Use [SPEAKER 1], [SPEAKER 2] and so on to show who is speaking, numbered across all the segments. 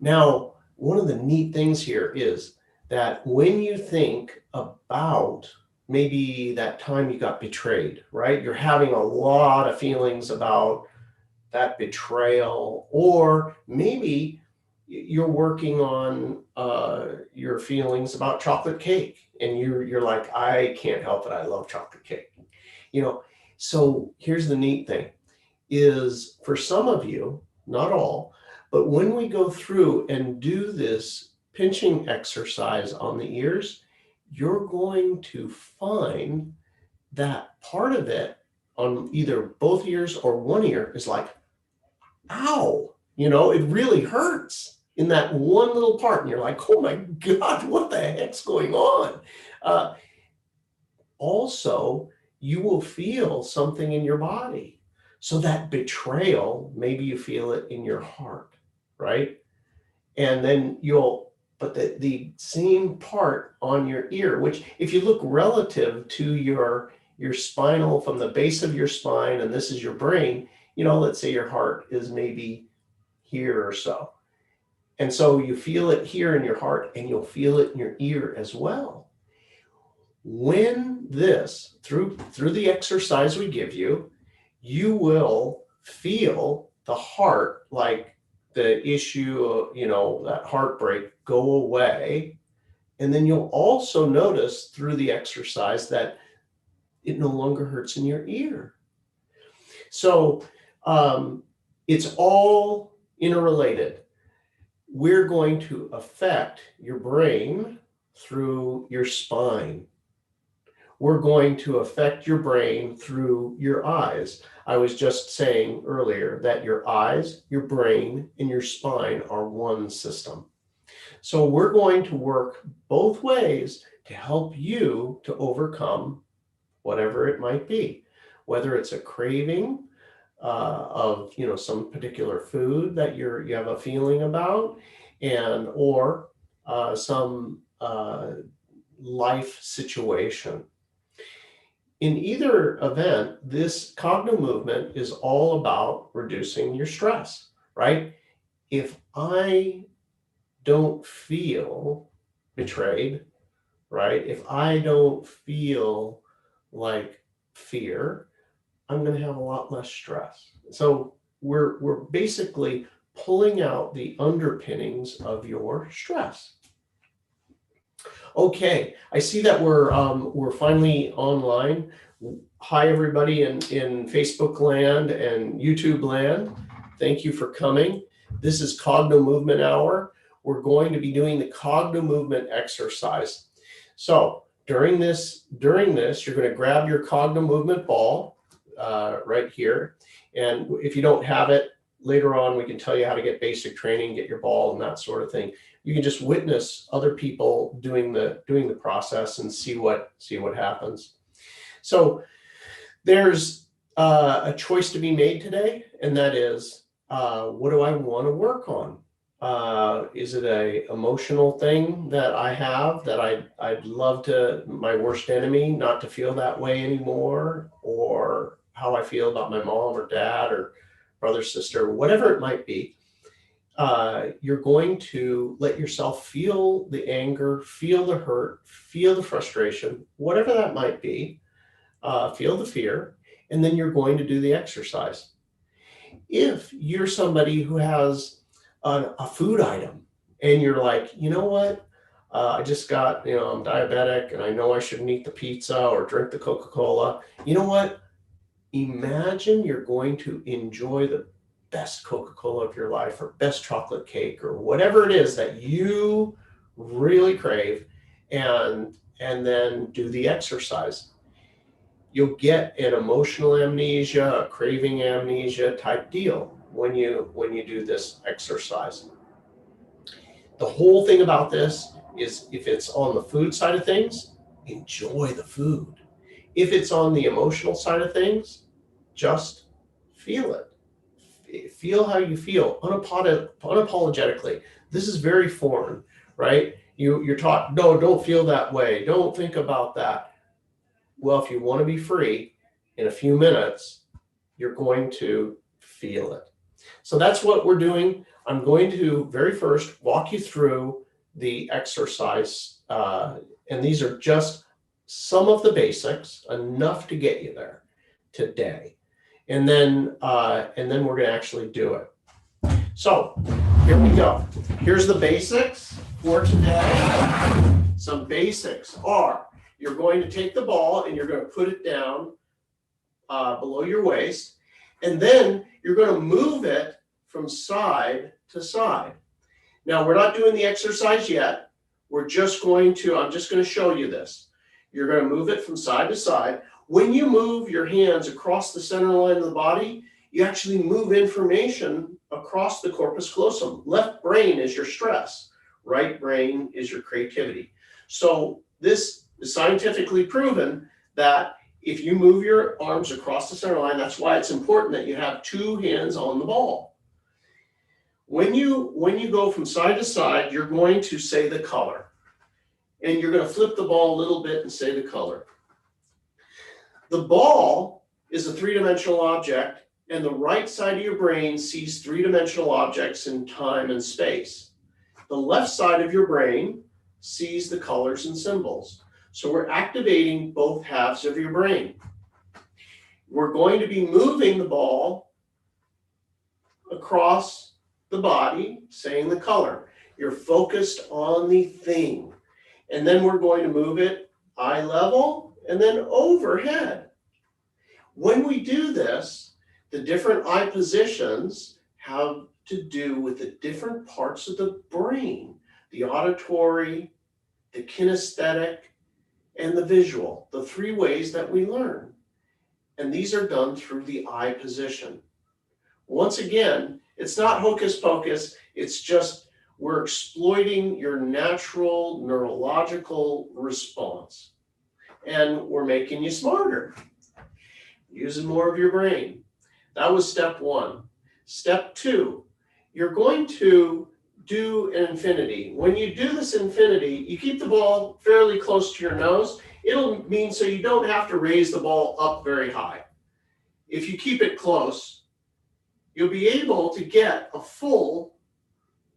[SPEAKER 1] Now, one of the neat things here is that when you think about maybe that time you got betrayed, right? You're having a lot of feelings about that betrayal, or maybe you're working on your feelings about chocolate cake, and you're like, I can't help it, I love chocolate cake. You know, so here's the neat thing is for some of you, not all, but when we go through and do this pinching exercise on the ears, you're going to find that part of it on either both ears or one ear is like, ow, it really hurts in that one little part. And you're like, oh my God, what the heck's going on? Uh, Also, you will feel something in your body. So that betrayal, maybe you feel it in your heart, right? And then but the same part on your ear, which if you look relative to your spinal from the base of your spine, and this is your brain, let's say your heart is maybe here or so. And so you feel it here in your heart, and you'll feel it in your ear as well. When this, through the exercise we give you, you will feel the heart, like the issue, that heartbreak go away. And then you'll also notice through the exercise that it no longer hurts in your ear. So it's all interrelated. We're going to affect your brain through your spine. We're going to affect your brain through your eyes. I was just saying earlier that your eyes, your brain, and your spine are one system. So we're going to work both ways to help you to overcome whatever it might be, whether it's a craving of some particular food that you have a feeling about, or some life situation. In either event, this Cognomovement is all about reducing your stress, right? If I don't feel betrayed, right? If I don't feel like fear, I'm going to have a lot less stress. So we're basically pulling out the underpinnings of your stress. Okay, I see that we're finally online. Hi everybody in Facebook land and YouTube land. Thank you for coming. This is Cognomovement Hour. We're going to be doing the Cognomovement exercise. So during this, you're going to grab your Cognomovement ball right here. And if you don't have it, later on we can tell you how to get basic training, get your ball and that sort of thing. You can just witness other people doing the process and see what happens. So there's a choice to be made today, and that is, what do I want to work on? Is it a emotional thing that I have that I'd love to, my worst enemy, not to feel that way anymore, or how I feel about my mom or dad or brother, sister, whatever it might be. You're going to let yourself feel the anger, feel the hurt, feel the frustration, whatever that might be, feel the fear, and then you're going to do the exercise. If you're somebody who has a food item and you're like, you know what, I just got, I'm diabetic and I know I shouldn't eat the pizza or drink the Coca-Cola. You know what? Imagine you're going to enjoy the best Coca-Cola of your life, or best chocolate cake, or whatever it is that you really crave, and then do the exercise. You'll get an emotional amnesia, a craving amnesia type deal when you do this exercise. The whole thing about this is, if it's on the food side of things, enjoy the food. If it's on the emotional side of things, just feel it. Feel how you feel unapologetically. This is very foreign, right? You're taught, no, don't feel that way. Don't think about that. Well, if you want to be free, in a few minutes, you're going to feel it. So that's what we're doing. I'm going to very first walk you through the exercise, and these are just some of the basics, enough to get you there today. And then we're going to actually do it. So here we go. Here's the basics for today. Some basics are, you're going to take the ball and you're going to put it down below your waist, and then you're going to move it from side to side. Now, we're not doing the exercise yet. I'm just going to show you this. You're going to move it from side to side. When you move your hands across the center line of the body, you actually move information across the corpus callosum. Left brain is your stress. Right brain is your creativity. So this is scientifically proven that if you move your arms across the center line, that's why it's important that you have two hands on the ball. When you go from side to side, you're going to say the color. And you're going to flip the ball a little bit and say the color. The ball is a three-dimensional object, and the right side of your brain sees three-dimensional objects in time and space. The left side of your brain sees the colors and symbols. So we're activating both halves of your brain. We're going to be moving the ball across the body, saying the color. You're focused on the thing. And then we're going to move it eye level and then overhead. When we do this, the different eye positions have to do with the different parts of the brain, the auditory, the kinesthetic, and the visual, the three ways that we learn. And these are done through the eye position. Once again, it's not hocus pocus, it's just we're exploiting your natural neurological response. And we're making you smarter, using more of your brain. That was step one. Step two, you're going to do an infinity. When you do this infinity, you keep the ball fairly close to your nose. It'll mean so you don't have to raise the ball up very high. If you keep it close, you'll be able to get a full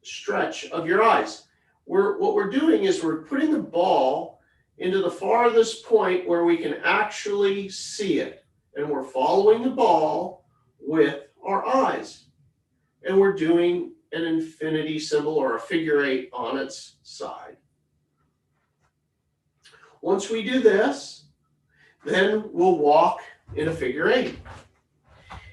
[SPEAKER 1] stretch of your eyes. What we're doing is we're putting the ball into the farthest point where we can actually see it. And we're following the ball with our eyes. And we're doing an infinity symbol or a figure eight on its side. Once we do this, then we'll walk in a figure eight.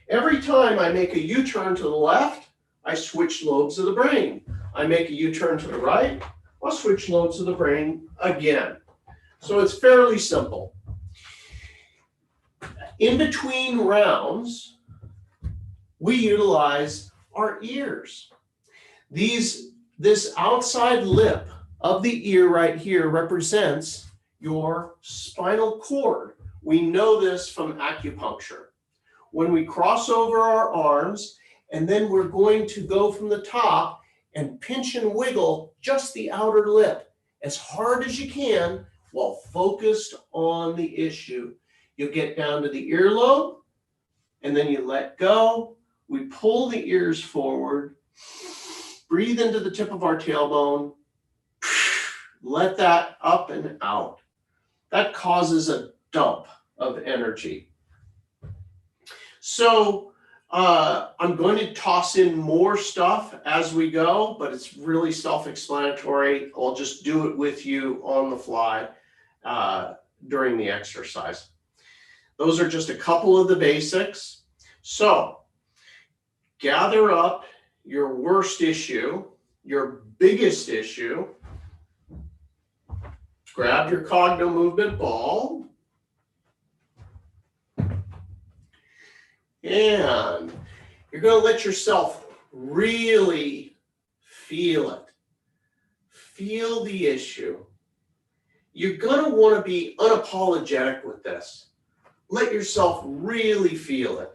[SPEAKER 1] Every time I make a U-turn to the left, I switch lobes of the brain. I make a U-turn to the right, I'll switch lobes of the brain again. So it's fairly simple. In between rounds, we utilize our ears. This outside lip of the ear right here represents your spinal cord. We know this from acupuncture. When we cross over our arms, and then we're going to go from the top and pinch and wiggle just the outer lip as hard as you can while focused on the issue. You'll get down to the earlobe, and then you let go. We pull the ears forward, breathe into the tip of our tailbone, let that up and out. That causes a dump of energy. So I'm going to toss in more stuff as we go, but it's really self-explanatory. I'll just do it with you on the fly during the exercise. Those are just a couple of the basics. So gather up your worst issue, your biggest issue. Grab your Cognomovement ball. And you're going to let yourself really feel it. Feel the issue. You're going to want to be unapologetic with this. Let yourself really feel it.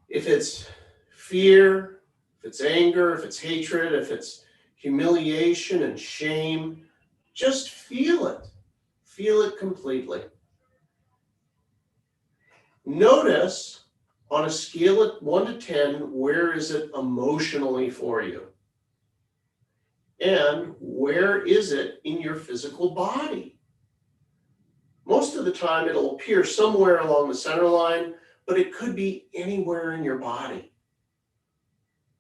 [SPEAKER 1] If it's fear, if it's anger, if it's hatred, if it's humiliation and shame, just feel it. Feel it completely. Notice On a scale of 1 to 10, where is it emotionally for you? And where is it in your physical body? Most of the time, it'll appear somewhere along the center line, but it could be anywhere in your body.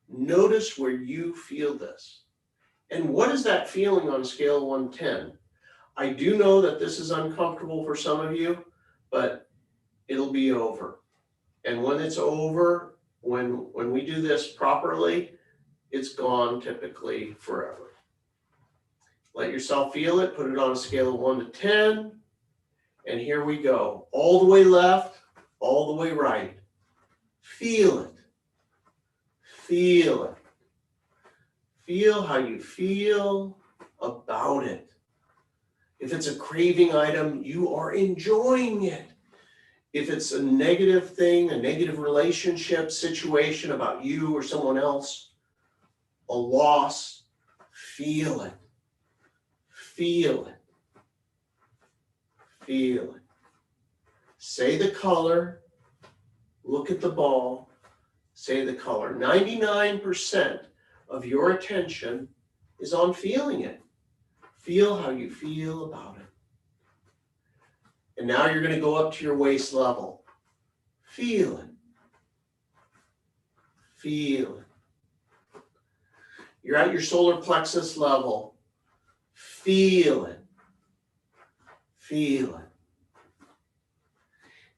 [SPEAKER 1] Notice where you feel this. And what is that feeling on a scale of 1 to 10? I do know that this is uncomfortable for some of you, but it'll be over. And when it's over, when we do this properly, it's gone typically forever. Let yourself feel it. Put it on a scale of 1 to 10. And here we go. All the way left, all the way right. Feel it. Feel it. Feel how you feel about it. If it's a craving item, you are enjoying it. If it's a negative thing, a negative relationship situation about you or someone else, a loss, feel it. Feel it. Feel it. Say the color. Look at the ball. Say the color. 99% of your attention is on feeling it. Feel how you feel about it. And now you're going to go up to your waist level. Feel it. Feel it. You're at your solar plexus level. Feel it. Feel it.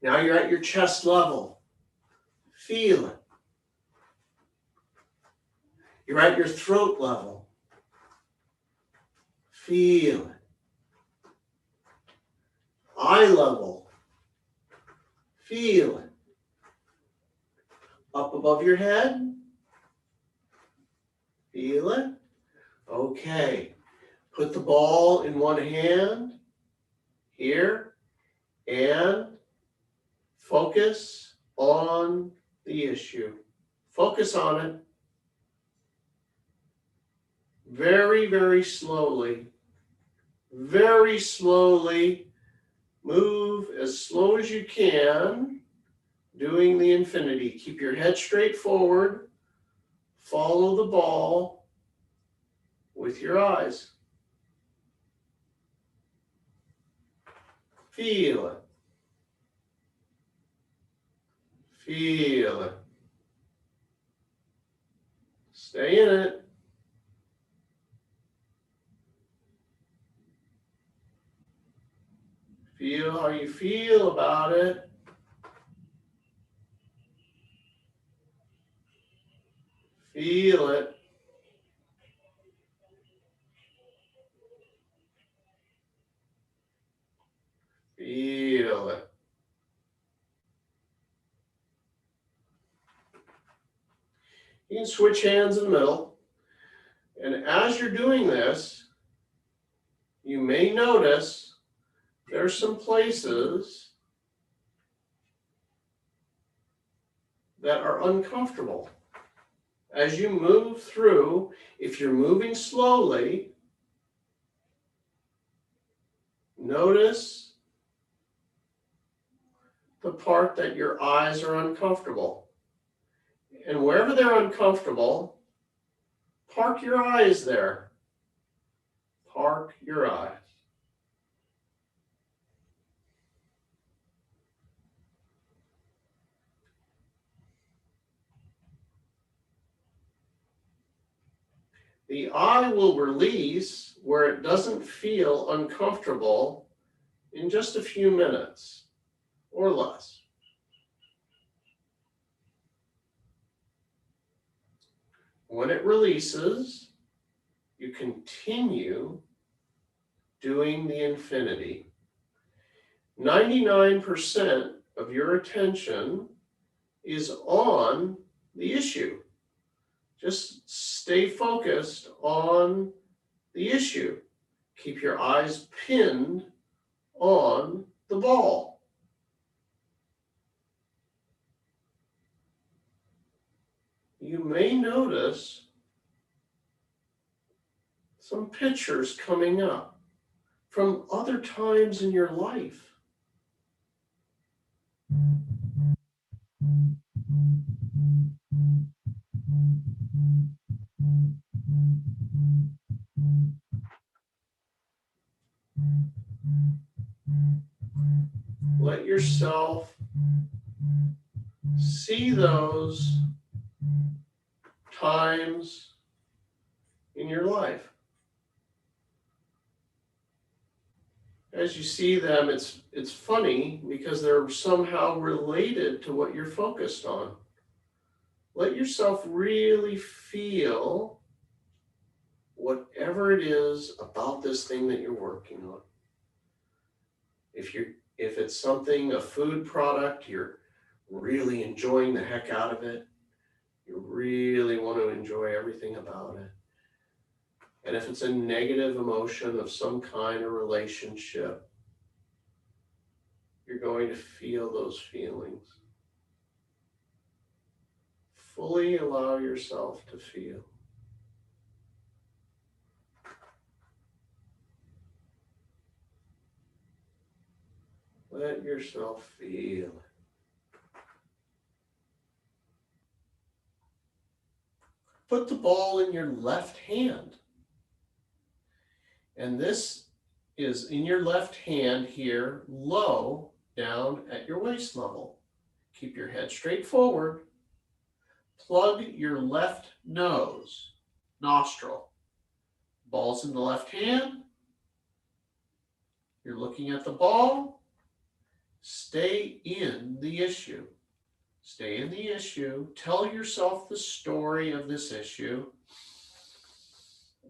[SPEAKER 1] Now you're at your chest level. Feel it. You're at your throat level. Feel it. Eye level. Feel it. Up above your head. Feel it. Okay. Put the ball in one hand here and focus on the issue. Focus on it. Very, very slowly. Very slowly. Move as slow as you can, doing the infinity. Keep your head straight forward. Follow the ball with your eyes. Feel it. Feel it. Stay in it. Feel how you feel about it. Feel it. Feel it. You can switch hands in the middle. And as you're doing this, you may notice there's some places that are uncomfortable. As you move through, if you're moving slowly, notice the part that your eyes are uncomfortable. And wherever they're uncomfortable, park your eyes there. Park your eyes. The eye will release where it doesn't feel uncomfortable in just a few minutes or less. When it releases, you continue doing the infinity. 99% of your attention is on the issue. Just stay focused on the issue. Keep your eyes pinned on the ball. You may notice some pictures coming up from other times in your life. yourself see those times in your life. As you see them, it's funny because they're somehow related to what you're focused on. Let yourself really feel whatever it is about this thing that you're working on. If it's something, a food product, you're really enjoying the heck out of it. You really want to enjoy everything about it. And if it's a negative emotion of some kind or relationship, you're going to feel those feelings. Fully allow yourself to feel. Let yourself feel. Put the ball in your left hand. And this is in your left hand here, low, down at your waist level. Keep your head straight forward. Plug your left nostril. Ball's in the left hand. You're looking at the ball. Stay in the issue. Stay in the issue. Tell yourself the story of this issue.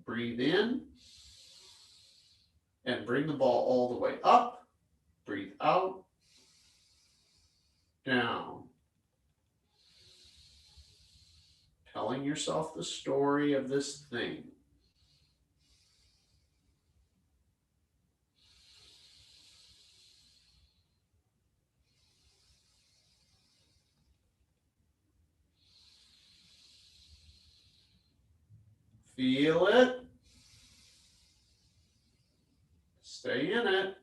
[SPEAKER 1] Breathe in. And bring the ball all the way up. Breathe out. Down. Telling yourself the story of this thing. Feel it. Stay in it.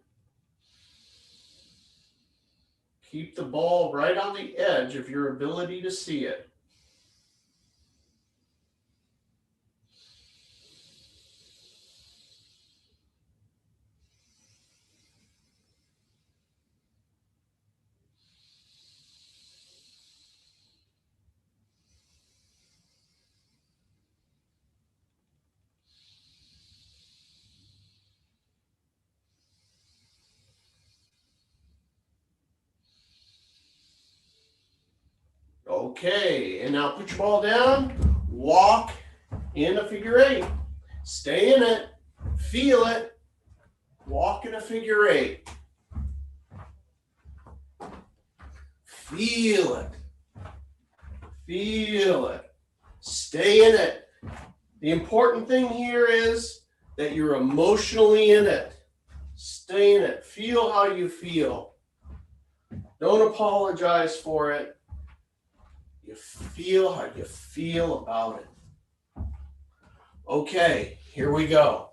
[SPEAKER 1] Keep the ball right on the edge of your ability to see it. Okay, and now put your ball down, walk in a figure eight. Stay in it, feel it, walk in a figure eight. Feel it, feel it, stay in it. The important thing here is that you're emotionally in it. Stay in it, feel how you feel. Don't apologize for it. You feel how you feel about it. Okay, here we go.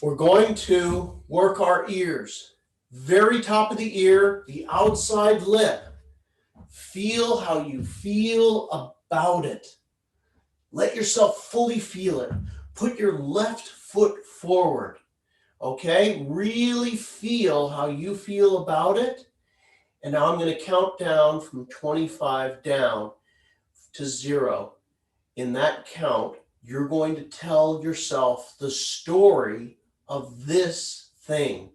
[SPEAKER 1] We're going to work our ears. Very top of the ear, the outside lip. Feel how you feel about it. Let yourself fully feel it. Put your left foot forward. Okay, really feel how you feel about it. And now I'm going to count down from 25 down to 0. In that count, you're going to tell yourself the story of this thing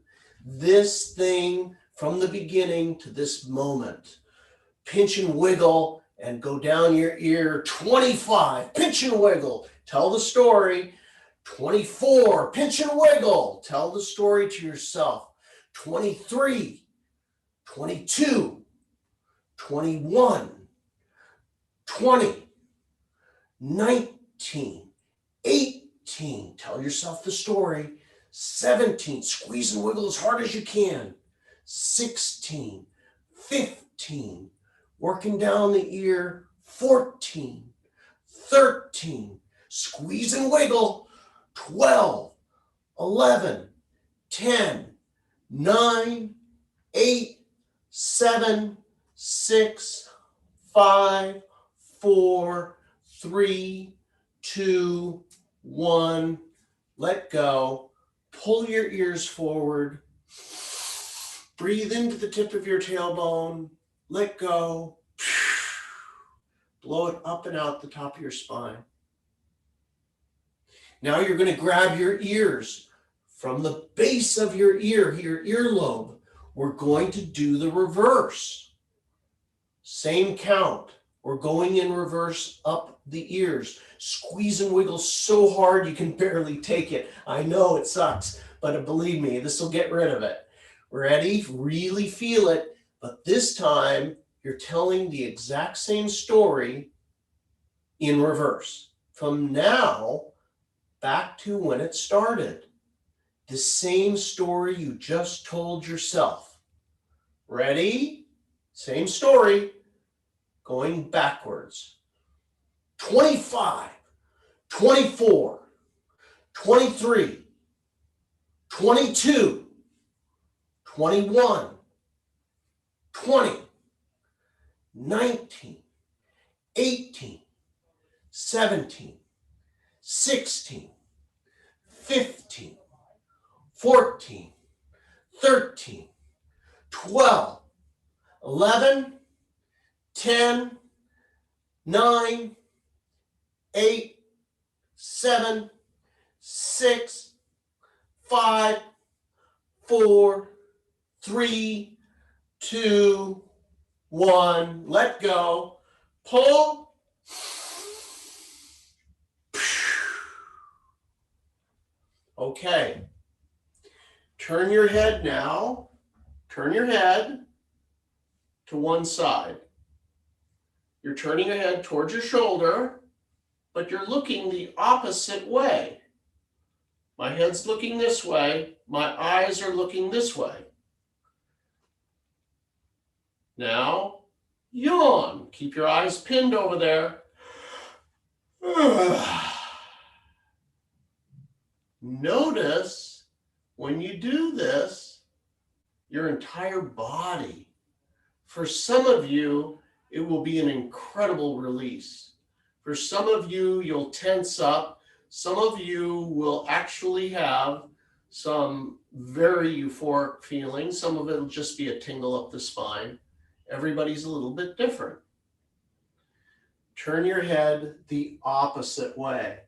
[SPEAKER 1] from the beginning to this moment. Pinch and wiggle and go down your ear. 25, pinch and wiggle, tell the story. 24, pinch and wiggle, tell the story to yourself. 23, 22, 21, 20, 19, 18, tell yourself the story. 17, squeeze and wiggle as hard as you can. 16, 15, working down the ear. 14, 13, squeeze and wiggle. 12, 11, 10, 9, 8, 7, 6, 5, 4, 3, 2, 1. Let go. Pull your ears forward. Breathe into the tip of your tailbone. Let go. Blow it up and out the top of your spine. Now you're going to grab your ears from the base of your ear, your earlobe. We're going to do the reverse. Same count. We're going in reverse up the ears. Squeeze and wiggle so hard you can barely take it. I know it sucks, but believe me, this will get rid of it. Ready? Really feel it. But this time, you're telling the exact same story in reverse. From now, back to when it started. The same story you just told yourself. Ready? Same story. Going backwards. 25, 24, 23, 22, 21, 20, 19, 18, 17, 16, 15, 14, 13, 12, 11, 10, 9, 8, 7, 6, 5, 4, 3, 2, 1. Let go. Pull. Okay. Turn your head now. Turn your head to one side. You're turning your head towards your shoulder, but you're looking the opposite way. My head's looking this way. My eyes are looking this way. Now, yawn. Keep your eyes pinned over there. Notice when you do this, your entire body. For some of you, it will be an incredible release. For some of you, you'll tense up. Some of you will actually have some very euphoric feelings. Some of it will just be a tingle up the spine. Everybody's a little bit different. Turn your head the opposite way.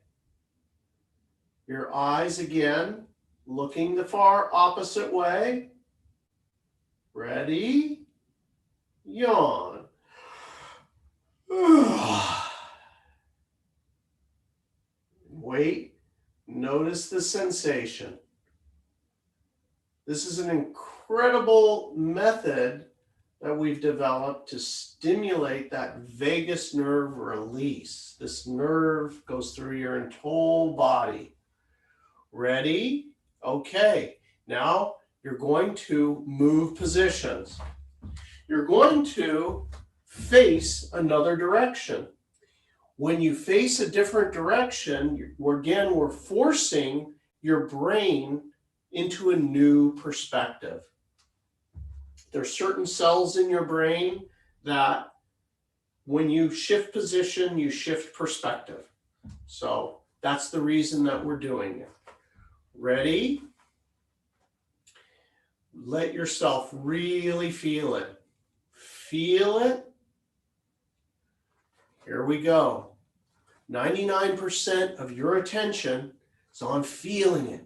[SPEAKER 1] Your eyes again, looking the far opposite way. Ready? Yawn. Wait. Notice the sensation. This is an incredible method that we've developed to stimulate that vagus nerve release. This nerve goes through your whole body. Ready? Okay. Now you're going to move positions. You're going to face another direction. When you face a different direction, we're forcing your brain into a new perspective. There are certain cells in your brain that when you shift position, you shift perspective. So that's the reason that we're doing it. Ready? Let yourself really feel it. Feel it. Here we go. 99% of your attention is on feeling it.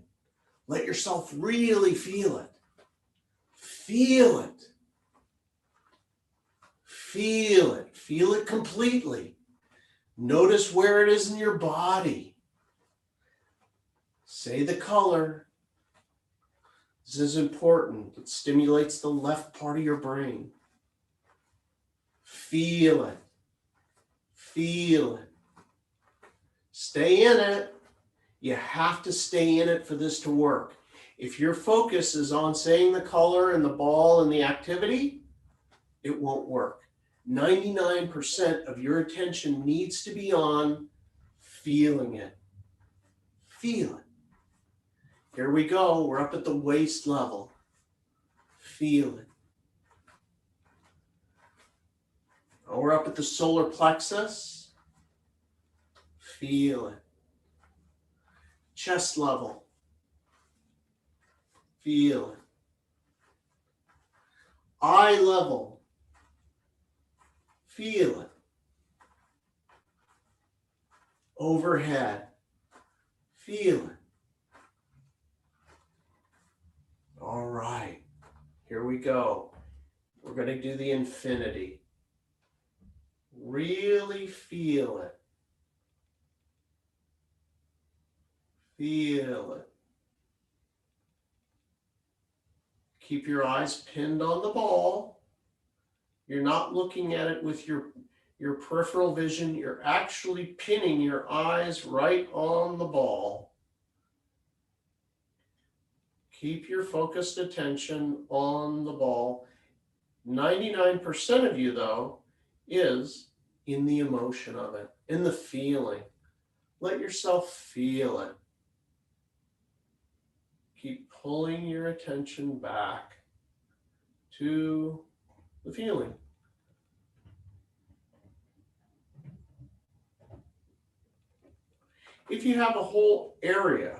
[SPEAKER 1] Let yourself really feel it. Feel it. Feel it. Feel it completely. Notice where it is in your body. Say the color. This is important. It stimulates the left part of your brain. Feel it. Feel it. Stay in it. You have to stay in it for this to work. If your focus is on saying the color and the ball and the activity, it won't work. 99% of your attention needs to be on feeling it. Feel it. Here we go. We're up at the waist level. Feel it. Now we're up at the solar plexus. Feel it. Chest level. Feel it. eye level. Feel it. Overhead. Feel it. All right, here we go. We're going to do the infinity. Really feel it. Feel it. Keep your eyes pinned on the ball. You're not looking at it with your peripheral vision. You're actually pinning your eyes right on the ball. Keep your focused attention on the ball. 99% of you, though, is in the emotion of it, in the feeling. Let yourself feel it. Keep pulling your attention back to the feeling. If you have a whole area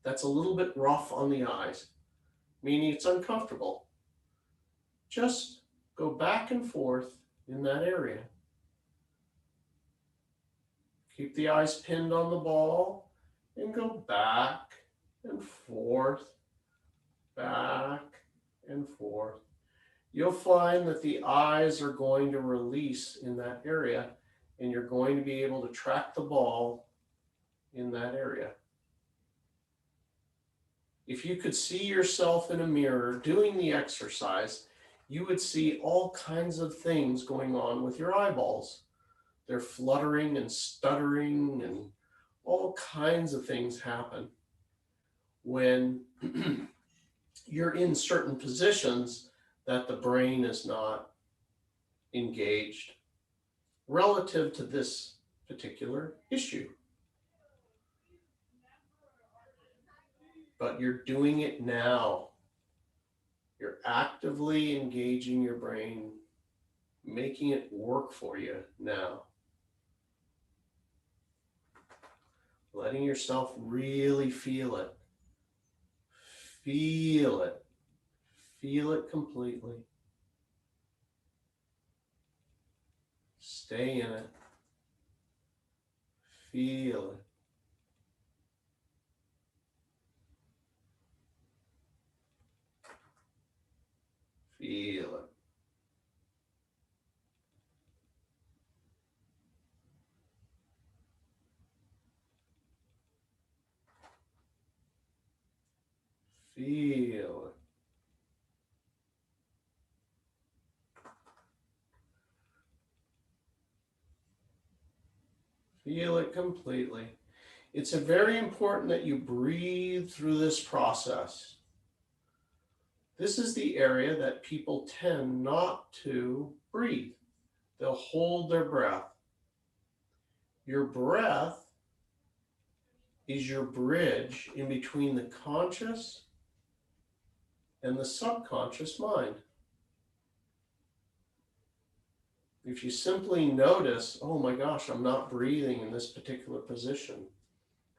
[SPEAKER 1] that's a little bit rough on the eyes, meaning it's uncomfortable, just go back and forth in that area. Keep the eyes pinned on the ball and go back and forth, back and forth. You'll find that the eyes are going to release in that area, and you're going to be able to track the ball in that area. If you could see yourself in a mirror doing the exercise, you would see all kinds of things going on with your eyeballs. They're fluttering and stuttering, and all kinds of things happen when you're in certain positions that the brain is not engaged relative to this particular issue. But you're doing it now. You're actively engaging your brain, making it work for you now. Letting yourself really feel it. Feel it. Feel it completely. Stay in it. Feel it. Feel it. Feel it. Feel it completely. It's very important that you breathe through this process. This is the area that people tend not to breathe. They'll hold their breath. Your breath is your bridge in between the conscious and the subconscious mind. If you simply notice, oh my gosh, I'm not breathing in this particular position,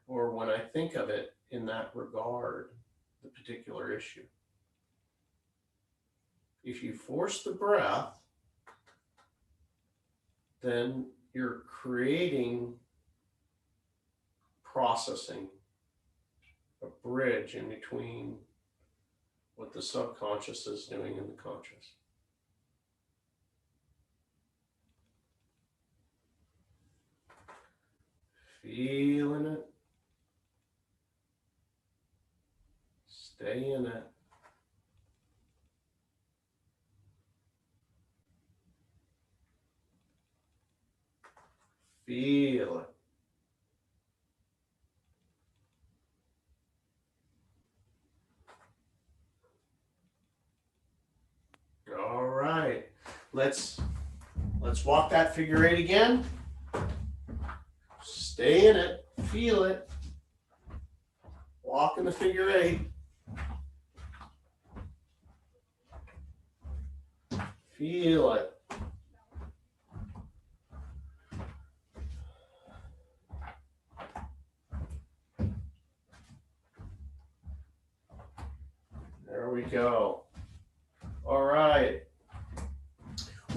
[SPEAKER 1] or when I think of it in that regard, the particular issue. If you force the breath, then you're creating processing, a bridge in between what the subconscious is doing and the conscious. Feeling it. Stay in it. Feel it. All right. Let's walk that figure eight again. Stay in it. Feel it. Walk in the figure eight. Feel it. There we go. All right.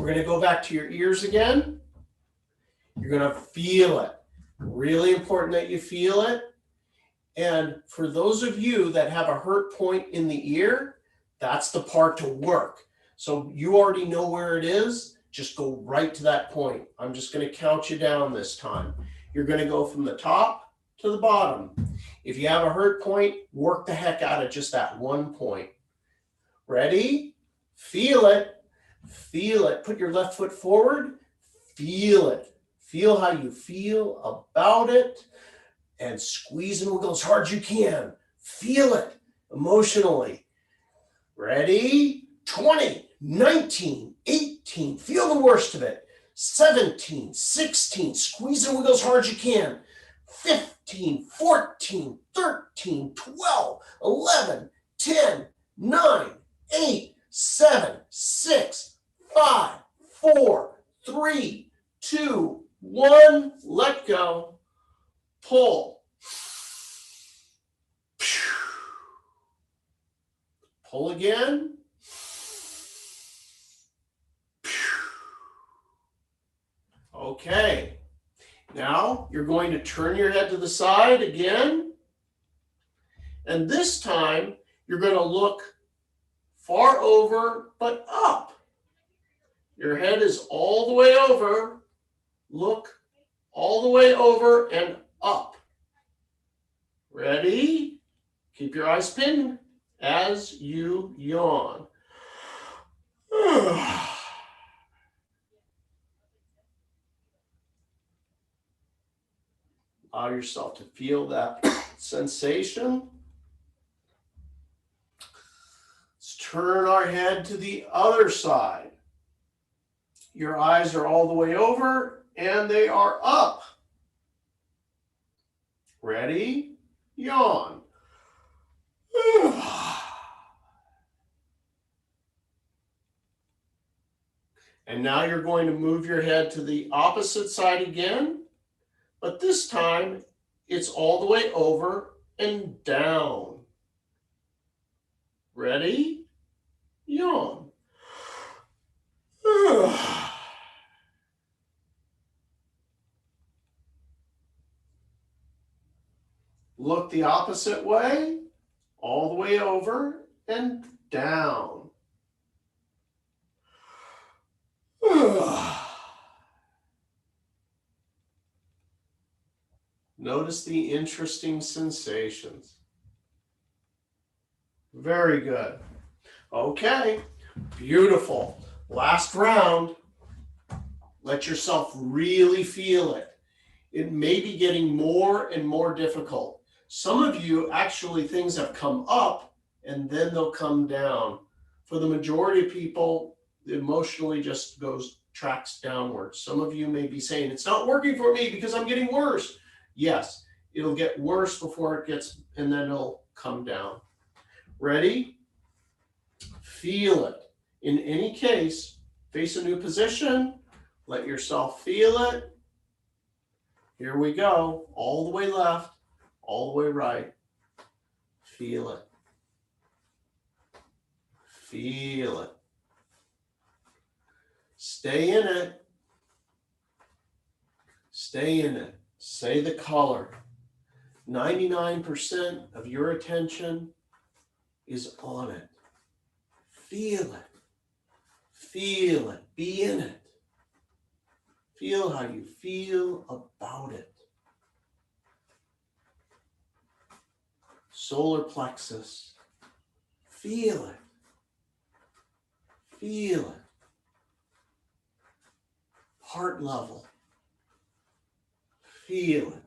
[SPEAKER 1] We're going to go back to your ears again. You're going to feel it. Really important that you feel it. And for those of you that have a hurt point in the ear, that's the part to work. So you already know where it is. Just go right to that point. I'm just going to count you down this time. You're going to go from the top to the bottom. If you have a hurt point, work the heck out of just that one point. Ready? Feel it. Feel it. Put your left foot forward. Feel it. Feel how you feel about it. And squeeze and wiggle as hard as you can. Feel it emotionally. Ready? 20, 19, 18. Feel the worst of it. 17, 16. Squeeze and wiggle as hard as you can. 15, 14, 13, 12, 11, 10, 9, 8, 7, 6, 5, 4, 3, 2, 1. Let go. Pull. Pull again. Okay. Now you're going to turn your head to the side again. And this time you're going to look far over but up. Your head is all the way over. Look all the way over and up. Ready? Keep your eyes pinned as you yawn. Allow yourself to feel that sensation. Let's turn our head to the other side. Your eyes are all the way over and they are up. Ready? Yawn. And now you're going to move your head to the opposite side again, but this time it's all the way over and down. Ready? Yawn. Look the opposite way, all the way over and down. Notice the interesting sensations. Very good. Okay, beautiful. Last round. Let yourself really feel it. It may be getting more and more difficult. Some of you, actually, things have come up and then they'll come down. For the majority of people, it emotionally just tracks downwards. Some of you may be saying, it's not working for me because I'm getting worse. Yes, it'll get worse before it gets, and then it'll come down. Ready? Feel it. In any case, face a new position. Let yourself feel it. Here we go. All the way left, all the way right. Feel it. Feel it. Stay in it. Stay in it. Say the color. 99% of your attention is on it. Feel it. Feel it. Be in it. Feel how you feel about it. Solar plexus. Feel it. Feel it. Heart level. Feel it.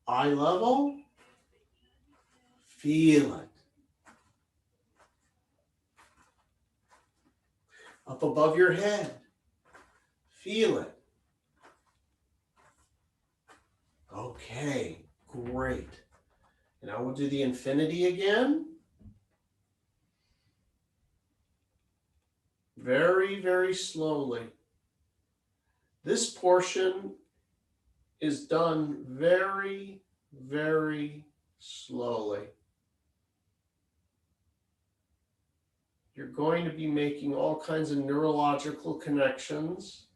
[SPEAKER 1] Eye level. Feel it. Up above your head. Feel it. Okay, great. And I will do the infinity again. Very, very slowly. This portion is done very, very slowly. You're going to be making all kinds of neurological connections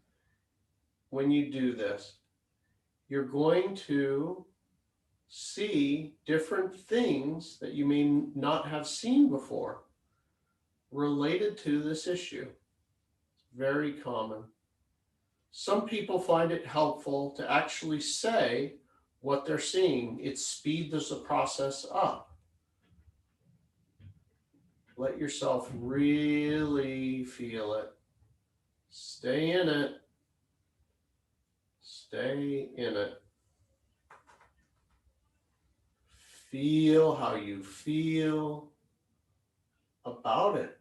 [SPEAKER 1] when you do this. You're going to see different things that you may not have seen before related to this issue. It's very common. Some people find it helpful to actually say what they're seeing. It speeds the process up. Let yourself really feel it. Stay in it. Stay in it. Feel how you feel about it.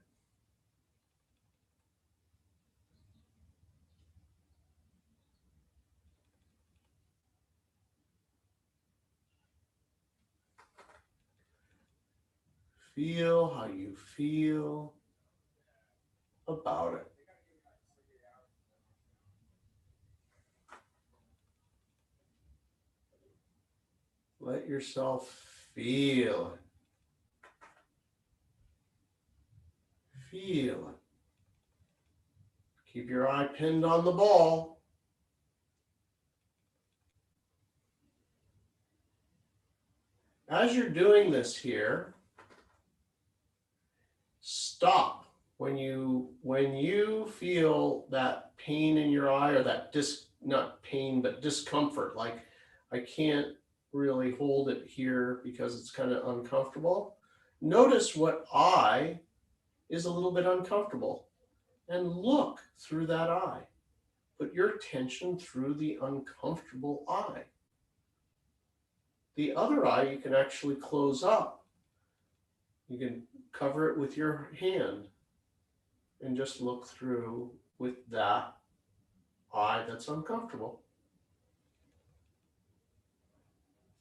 [SPEAKER 1] Feel how you feel about it. Let yourself feel it. Feel it. Keep your eye pinned on the ball. As you're doing this here, stop when you feel that pain in your eye, or that not pain, but discomfort, like I can't really hold it here because it's kind of uncomfortable. Notice what eye is a little bit uncomfortable and look through that eye. Put your attention through the uncomfortable eye. The other eye you can actually close up. You can cover it with your hand and just look through with that eye that's uncomfortable.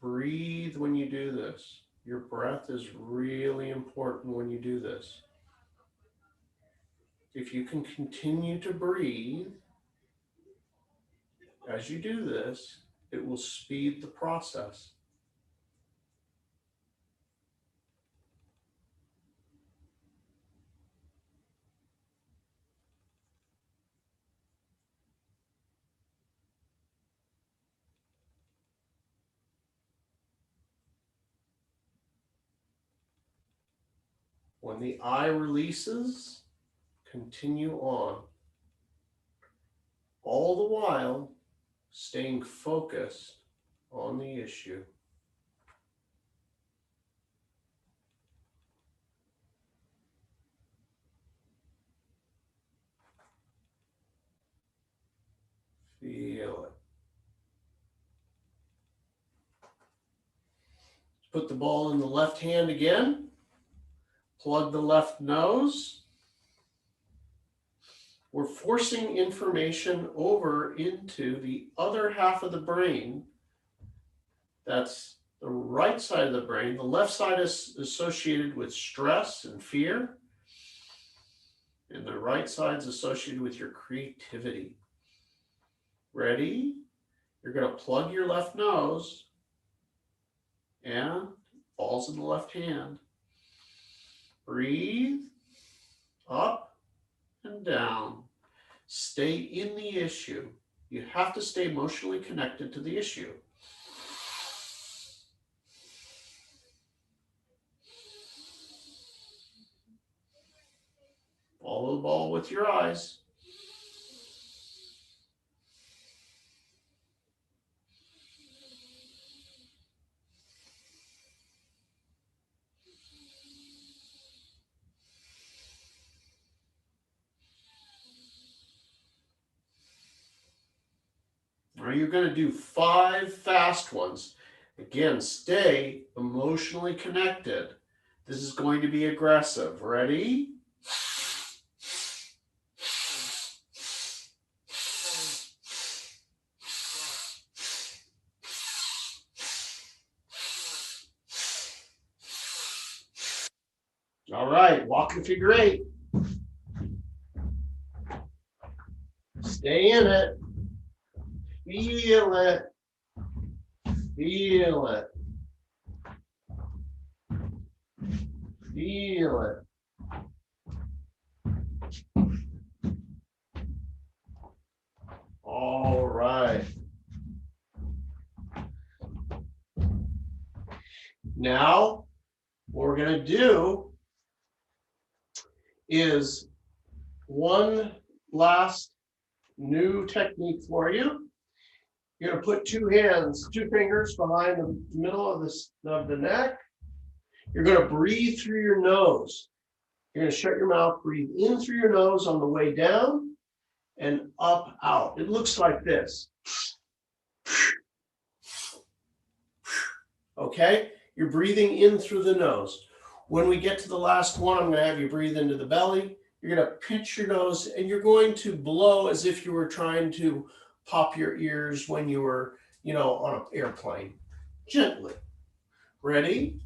[SPEAKER 1] Breathe when you do this. Your breath is really important when you do this. If you can continue to breathe as you do this, it will speed the process. When the eye releases, continue on. All the while, staying focused on the issue. Feel it. Put the ball in the left hand again. Plug the left nose. We're forcing information over into the other half of the brain. That's the right side of the brain. The left side is associated with stress and fear. And the right side is associated with your creativity. Ready? You're going to plug your left nose and balls in the left hand. Breathe up and down. Stay in the issue. You have to stay emotionally connected to the issue. Follow the ball with your eyes. Now you're going to do 5 fast ones. Again, stay emotionally connected. This is going to be aggressive. Ready? All right, walking figure 8. Stay in it. Feel it. Feel it. Feel it. All right. Now, what we're going to do is one last new technique for you. You're going to put two fingers behind the middle of the neck. You're going to breathe through your nose. You're going to shut your mouth, breathe in through your nose on the way down and up out. It looks like this. Okay? You're breathing in through the nose. When we get to the last one, I'm going to have you breathe into the belly. You're going to pinch your nose and you're going to blow as if you were trying to pop your ears when you were, on an airplane. Gently. Ready?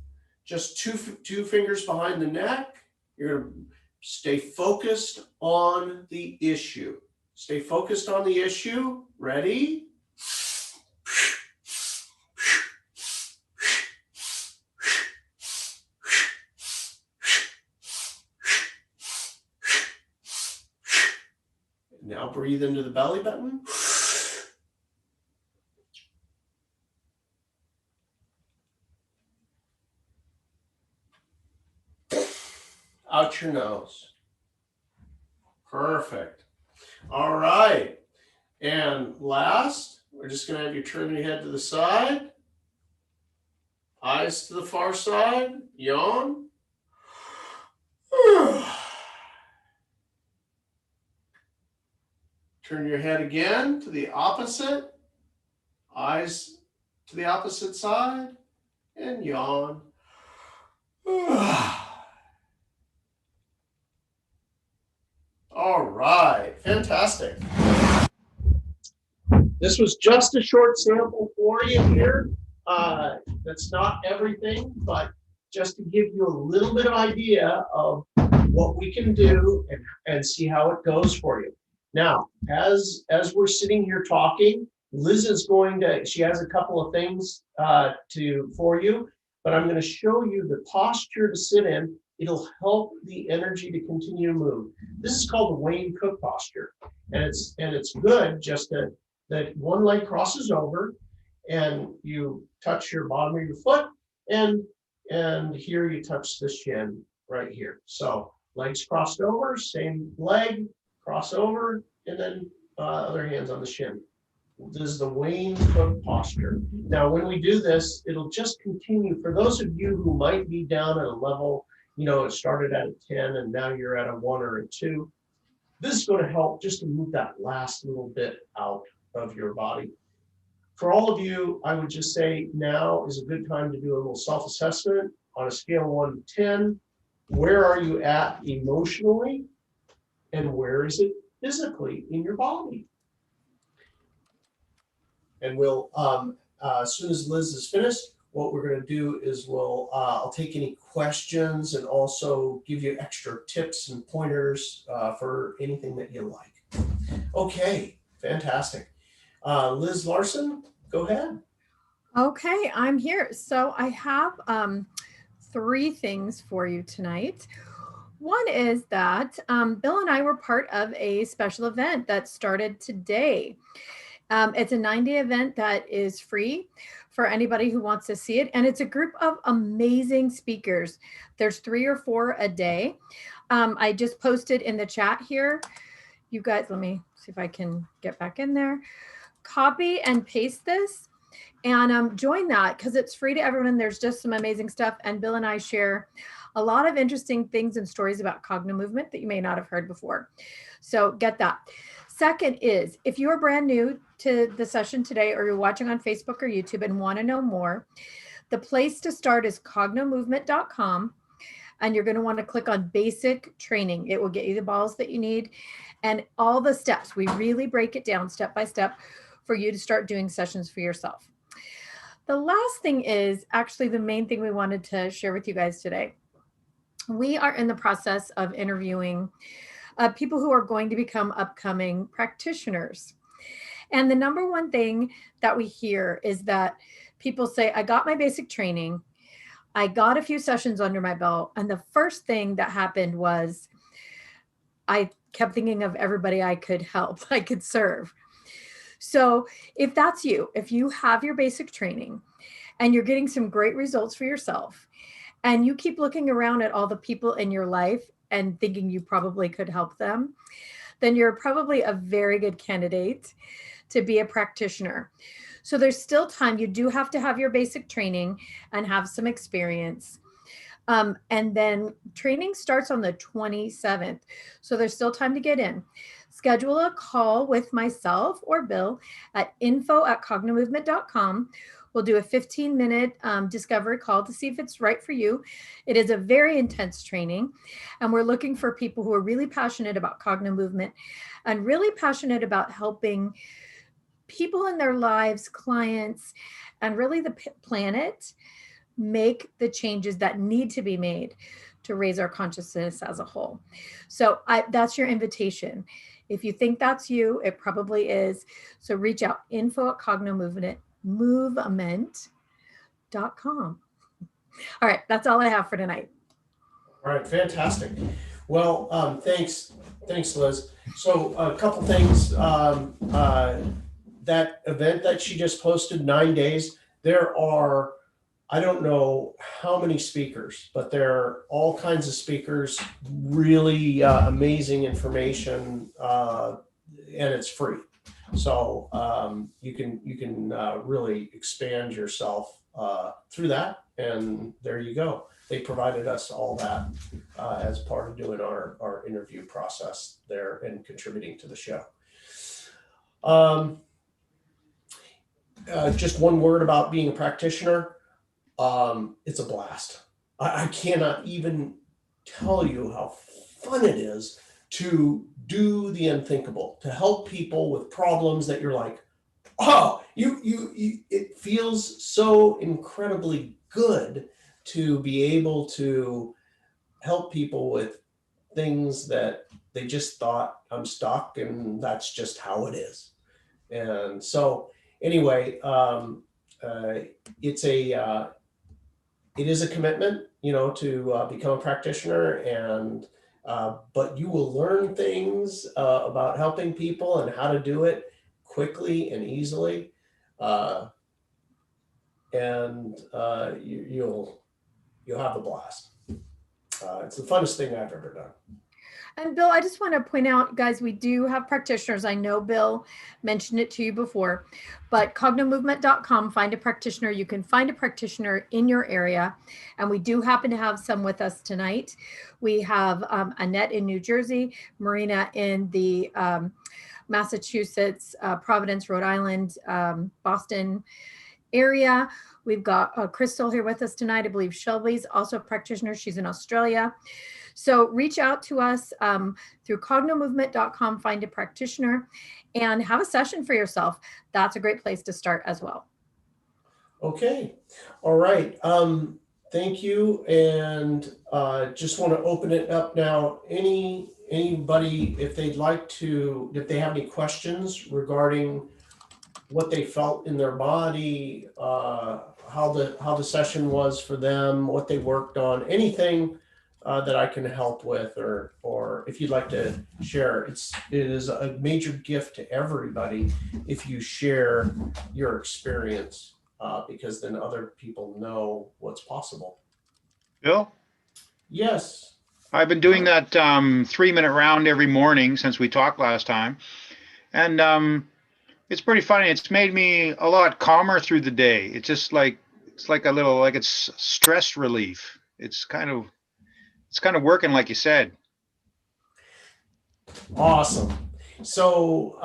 [SPEAKER 1] Just two fingers behind the neck. You're going to stay focused on the issue. Stay focused on the issue. Ready? Now breathe into the belly button. Out your nose. Perfect. All right. And last, we're just going to have you turn your head to the side. Eyes to the far side. Yawn. Turn your head again to the opposite. Eyes to the opposite side. And yawn. All right, fantastic. This was just a short sample for you here. That's not everything, but just to give you a little bit of idea of what we can do and see how it goes for you. Now, as we're sitting here talking, Liz is she has a couple of things for you, but I'm going to show you the posture to sit in. It'll help the energy to continue to move. This is called the Wayne Cook posture. And it's good just that one leg crosses over and you touch your bottom of your foot and here you touch the shin right here. So legs crossed over, same leg, cross over, and then other hands on the shin. This is the Wayne Cook posture. Now, when we do this, it'll just continue. For those of you who might be down at a level, it started at a 10 and now you're at a 1 or a 2. This is going to help just to move that last little bit out of your body. For all of you, I would just say now is a good time to do a little self-assessment on a scale of 1 to 10. Where are you at emotionally? And where is it physically in your body? And we'll, as soon as Liz is finished, what we're going to do is I'll take any questions and also give you extra tips and pointers for anything that you like. Okay, fantastic. Liz Larson, go ahead.
[SPEAKER 2] Okay, I'm here. So I have 3 things for you tonight. One is that Bill and I were part of a special event that started today. It's a 9-day event that is free for anybody who wants to see it. And it's a group of amazing speakers. There's 3 or 4 a day. I just posted in the chat here. You guys, let me see if I can get back in there. Copy and paste this and join that because it's free to everyone. There's just some amazing stuff. And Bill and I share a lot of interesting things and stories about Cognomovement that you may not have heard before. So get that. Second is, if you're brand new to the session today or you're watching on Facebook or YouTube and want to know more, the place to start is cognomovement.com. And you're going to want to click on basic training. It will get you the balls that you need and all the steps. We really break it down step by step for you to start doing sessions for yourself. The last thing is actually the main thing we wanted to share with you guys today. We are in the process of interviewing people who are going to become upcoming practitioners. And the number one thing that we hear is that people say, I got my basic training. I got a few sessions under my belt, and the first thing that happened was I kept thinking of everybody I could help, I could serve. So if that's you, if you have your basic training and you're getting some great results for yourself, and you keep looking around at all the people in your life and thinking you probably could help them, then you're probably a very good candidate to be a practitioner. So there's still time. You do have to have your basic training and have some experience. And then training starts on the 27th. So there's still time to get in. Schedule a call with myself or Bill at info@cognomovement.com. We'll do a 15-minute discovery call to see if it's right for you. It is a very intense training, and we're looking for people who are really passionate about Cognomovement and really passionate about helping people in their lives, clients, and really the planet make the changes that need to be made to raise our consciousness as a whole. So that's your invitation. If you think that's you, it probably is. So reach out, info@cognomovement.com. All right, that's all I have for tonight.
[SPEAKER 1] All right, fantastic. Well, thanks, Liz. So a couple things. That event that she just posted, 9 days, there are, I don't know how many speakers, but there are all kinds of speakers, really amazing information, and it's free. So you can really expand yourself through that, and there you go. They provided us all that as part of doing our interview process there and contributing to the show. Just one word about being a practitioner. It's a blast. I cannot even tell you how fun it is to do the unthinkable, to help people with problems that you're like, oh, it feels so incredibly good to be able to help people with things that they just thought, I'm stuck and that's just how it is. And so anyway, it is a commitment, to become a practitioner, and but you will learn things about helping people and how to do it quickly and easily, and you'll have a blast. It's the funnest thing I've ever done.
[SPEAKER 2] And Bill, I just want to point out, guys, we do have practitioners. I know Bill mentioned it to you before, but cognomovement.com, find a practitioner. You can find a practitioner in your area. And we do happen to have some with us tonight. We have Annette in New Jersey, Marina in the Massachusetts, Providence, Rhode Island, Boston area. We've got Crystal here with us tonight. I believe Shelby's also a practitioner. She's in Australia. So reach out to us through cognomovement.com, find a practitioner, and have a session for yourself. That's a great place to start as well.
[SPEAKER 1] Okay. All right. Thank you. And just want to open it up now. Anybody, if they have any questions regarding what they felt in their body, how the session was for them, what they worked on, anything that I can help with, or if you'd like to share, it is a major gift to everybody if you share your experience, because then other people know what's possible.
[SPEAKER 3] Bill?
[SPEAKER 1] Yes.
[SPEAKER 3] I've been doing that 3-minute round every morning since we talked last time. And it's pretty funny. It's made me a lot calmer through the day. It's just like, it's stress relief. It's kind of working like you said.
[SPEAKER 1] Awesome. So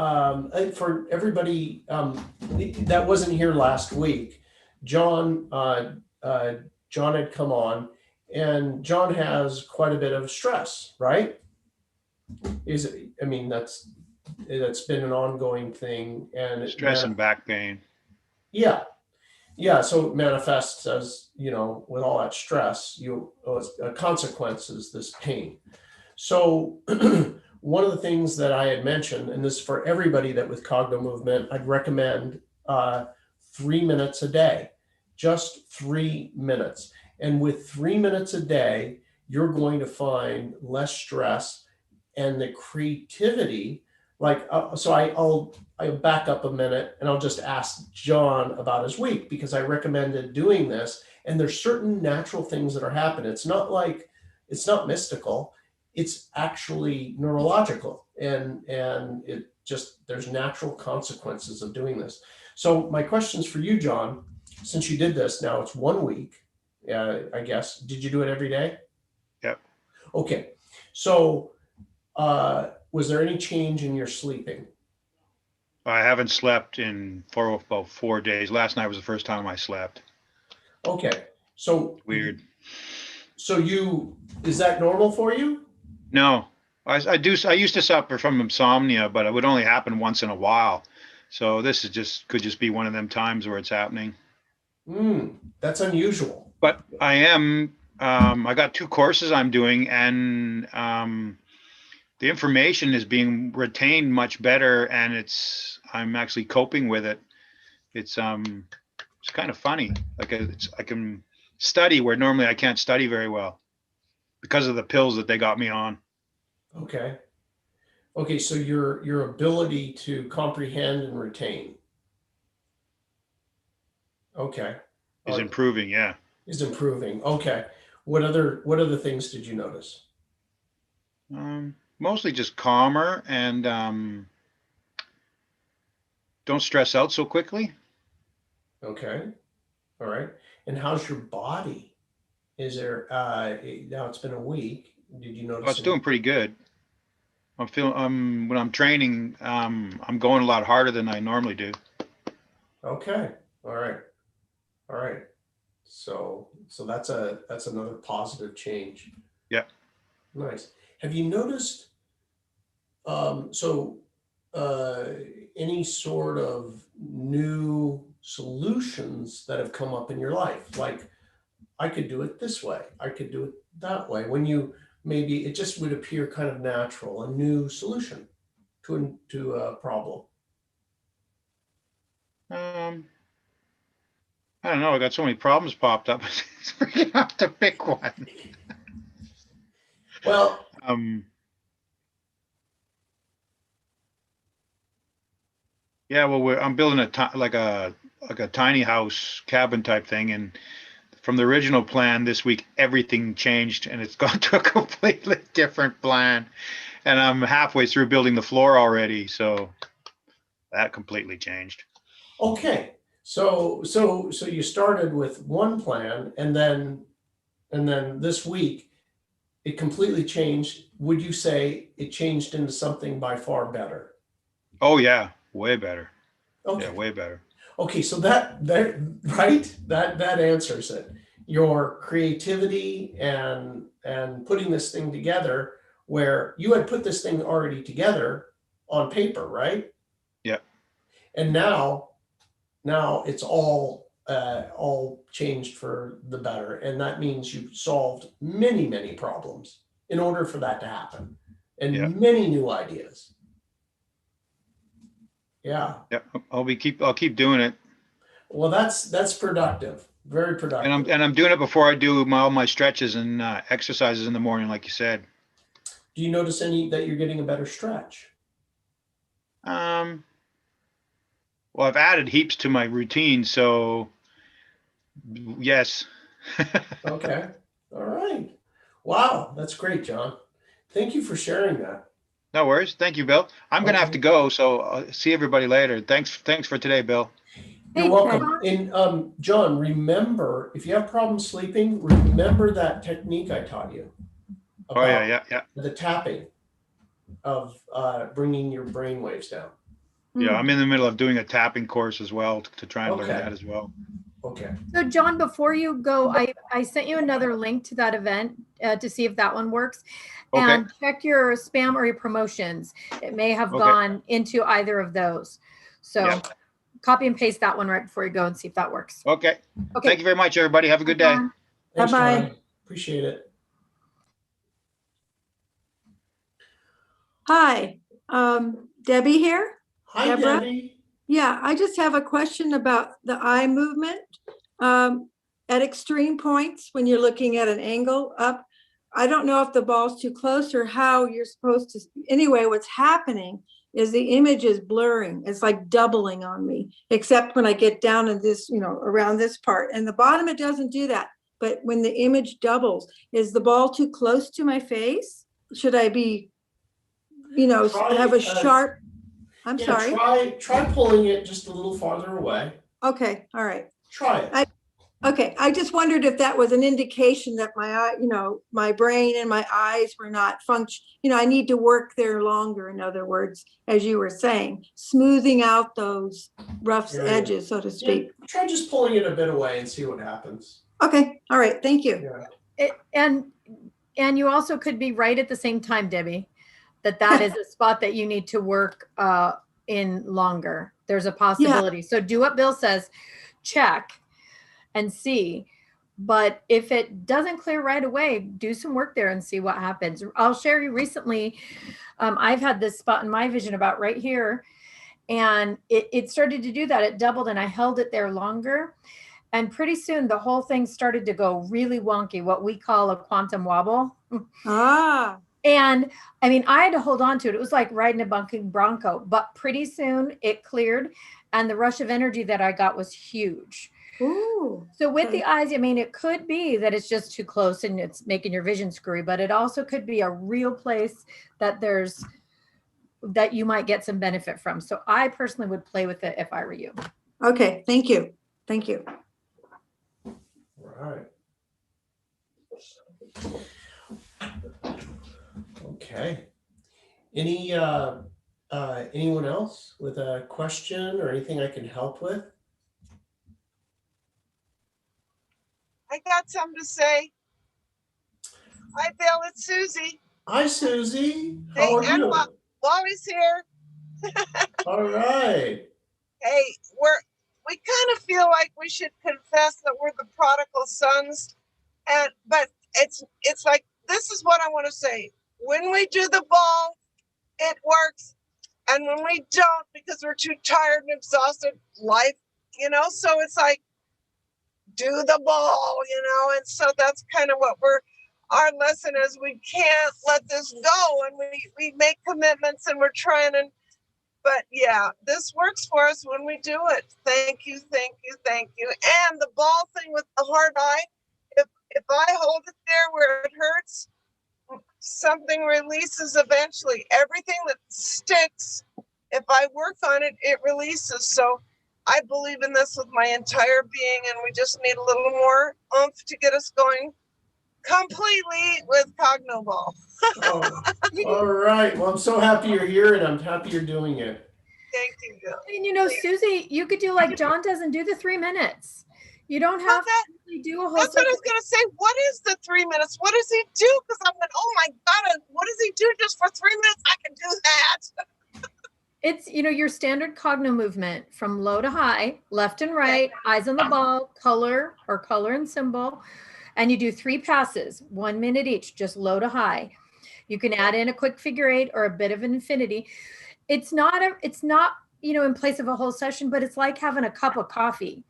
[SPEAKER 1] for everybody that wasn't here last week, John had come on, and John has quite a bit of stress, right? That's been an ongoing thing, and
[SPEAKER 3] Stress and back pain.
[SPEAKER 1] Yeah. So it manifests as, with all that stress, consequences, this pain. So one of the things that I had mentioned, and this is for everybody that with Cognomovement, I'd recommend 3 minutes a day, just 3 minutes. And with 3 minutes a day, you're going to find less stress and the creativity. Like, I'll back up a minute and I'll just ask John about his week, because I recommended doing this. And there's certain natural things that are happening. It's not mystical. It's actually neurological, and it just, there's natural consequences of doing this. So my questions for you, John, since you did this, now it's 1 week, I guess. Did you do it every day?
[SPEAKER 3] Yep.
[SPEAKER 1] Okay. So was there any change in your sleeping?
[SPEAKER 3] I haven't slept in about 4 days. Last night was the first time I slept.
[SPEAKER 1] Okay. So
[SPEAKER 3] Weird.
[SPEAKER 1] So is that normal for you?
[SPEAKER 3] No, I used to suffer from insomnia, but it would only happen once in a while. So this could just be one of them times where it's happening.
[SPEAKER 1] That's unusual.
[SPEAKER 3] But I got 2 courses I'm doing, and the information is being retained much better, and I'm actually coping with it. It's kind of funny. Like I can study where normally I can't study very well because of the pills that they got me on.
[SPEAKER 1] Okay. Okay, so your ability to comprehend and retain. Okay.
[SPEAKER 3] Is improving, yeah.
[SPEAKER 1] Is improving. Okay. What other things did you notice?
[SPEAKER 3] Mostly just calmer, and don't stress out so quickly.
[SPEAKER 1] Okay. All right. And how's your body? Is there now it's been a week. Did you notice?
[SPEAKER 3] Oh, it's doing pretty good. I'm feeling when I'm training, I'm going a lot harder than I normally do.
[SPEAKER 1] Okay. All right. All right. So that's another positive change.
[SPEAKER 3] Yeah.
[SPEAKER 1] Nice. Have you noticed any sort of new solutions that have come up in your life? Like, I could do it this way, I could do it that way. When you maybe it just would appear kind of natural, a new solution to a problem.
[SPEAKER 3] I don't know. I got so many problems popped up. It's freaking hard to pick one.
[SPEAKER 1] Well,
[SPEAKER 3] yeah. Well, I'm building like a tiny house cabin type thing, and from the original plan this week, everything changed, and it's gone to a completely different plan. And I'm halfway through building the floor already, so that completely changed.
[SPEAKER 1] okay. So you started with one plan, and then this week it completely changed. Would you say it changed into something by far better?
[SPEAKER 3] Oh yeah, way better.
[SPEAKER 1] Okay.
[SPEAKER 3] Yeah, way better.
[SPEAKER 1] Okay, so that right, that answers it. Your creativity and putting this thing together, where you had put this thing already together on paper, right?
[SPEAKER 3] Yeah.
[SPEAKER 1] And now it's all changed for the better, and that means you've solved many problems in order for that to happen, and many new ideas. Yeah.
[SPEAKER 3] Yeah, I'll keep doing it.
[SPEAKER 1] Well, that's productive. Very productive.
[SPEAKER 3] And I'm doing it before I do all my stretches and exercises in the morning, like you said.
[SPEAKER 1] Do you notice that you're getting a better stretch?
[SPEAKER 3] Well, I've added heaps to my routine, so yes.
[SPEAKER 1] Okay. All right. Wow, that's great, John. Thank you for sharing that.
[SPEAKER 3] No worries. Thank you, Bill. I'm going to have to go, so I'll see everybody later. Thanks for today, Bill.
[SPEAKER 1] You're welcome. And John, remember, if you have problems sleeping, remember that technique I taught you about
[SPEAKER 3] yeah.
[SPEAKER 1] The tapping of bringing your brain waves down.
[SPEAKER 3] Yeah, I'm in the middle of doing a tapping course as well to try and learn that as well.
[SPEAKER 1] Okay.
[SPEAKER 2] So John, before you go, I sent you another link to that event to see if that one works.
[SPEAKER 3] Okay.
[SPEAKER 2] And check your spam or your promotions. It may have gone into either of those. So copy and paste that one right before you go and see if that works.
[SPEAKER 3] Okay. Thank you very much, everybody. Have a good day.
[SPEAKER 1] Thanks, Bye-bye. Appreciate it.
[SPEAKER 4] Hi, Debbie here.
[SPEAKER 1] Hi, Deborah. Debbie.
[SPEAKER 4] Yeah, I just have a question about the eye movement. at extreme points when you're looking at an angle up. I don't know if the ball's too close or how you're supposed to. Anyway, what's happening is the image is blurring. It's like doubling on me, except when I get down in this, around this part. And the bottom, it doesn't do that. But when the image doubles, is the ball too close to my face? Should I be, have a sharp, I'm sorry.
[SPEAKER 1] Try pulling it just a little farther away.
[SPEAKER 4] Okay, all right.
[SPEAKER 1] Try it.
[SPEAKER 4] Okay, I just wondered if that was an indication that my eye, my brain and my eyes were not function. I need to work there longer. In other words, as you were saying, smoothing out those rough edges, so to speak.
[SPEAKER 1] Yeah, try just pulling it a bit away and see what happens.
[SPEAKER 4] Okay, all right, thank you.
[SPEAKER 1] Yeah.
[SPEAKER 2] And you also could be right at the same time, Debbie, that is a spot that you need to work in longer. There's a possibility. Yeah. So do what Bill says, check and see. But if it doesn't clear right away, do some work there and see what happens. I'll share you recently. I've had this spot in my vision about right here, and it started to do that. It doubled, and I held it there longer. And pretty soon the whole thing started to go really wonky, what we call a quantum wobble.
[SPEAKER 4] Ah.
[SPEAKER 2] And I mean, I had to hold on to it. It was like riding a bucking bronco, but pretty soon it cleared, and the rush of energy that I got was huge.
[SPEAKER 4] Ooh.
[SPEAKER 2] So with the eyes, I mean, it could be that it's just too close and it's making your vision screwy, but it also could be a real place that you might get some benefit from. So I personally would play with it if I were you.
[SPEAKER 4] Okay. Thank you. Thank you.
[SPEAKER 1] All right. Okay. Anyone else with a question or anything I can help with?
[SPEAKER 5] I got something to say. Hi, Bill. It's Susie.
[SPEAKER 1] Hi, Susie. How are you?
[SPEAKER 5] Wally's here.
[SPEAKER 1] All right.
[SPEAKER 5] Hey, we kind of feel like we should confess that we're the prodigal sons, but it's like, this is what I want to say. When we do the ball, it works, and when we don't, because we're too tired and exhausted, life, so it's like, do the ball, and so that's kind of what our lesson is. We can't let this go, and we make commitments, and we're trying, but yeah, this works for us when we do it. Thank you. And the ball thing with the hard eye, if I hold it there where it hurts, something releases eventually. Everything that sticks, if I work on it, it releases. So I believe in this with my entire being, and we just need a little more oomph to get us going completely with Cognomovement.
[SPEAKER 1] Oh, all right. Well, I'm so happy you're here, and I'm happy you're doing it.
[SPEAKER 5] Thank you, Bill.
[SPEAKER 2] And Susie, you could do like John does and do the 3 minutes. You don't have to really do a whole.
[SPEAKER 5] That's what I was going to say. What is the 3 minutes? What does he do? Because I'm like, oh my God, what does he do just for 3 minutes? I can do that.
[SPEAKER 2] It's, your standard Cognomovement from low to high, left and right, eyes on the ball, color and symbol. And you do 3 passes, 1 minute each, just low to high. You can add in a quick figure 8 or a bit of an infinity. It's not, in place of a whole session, but it's like having a cup of coffee.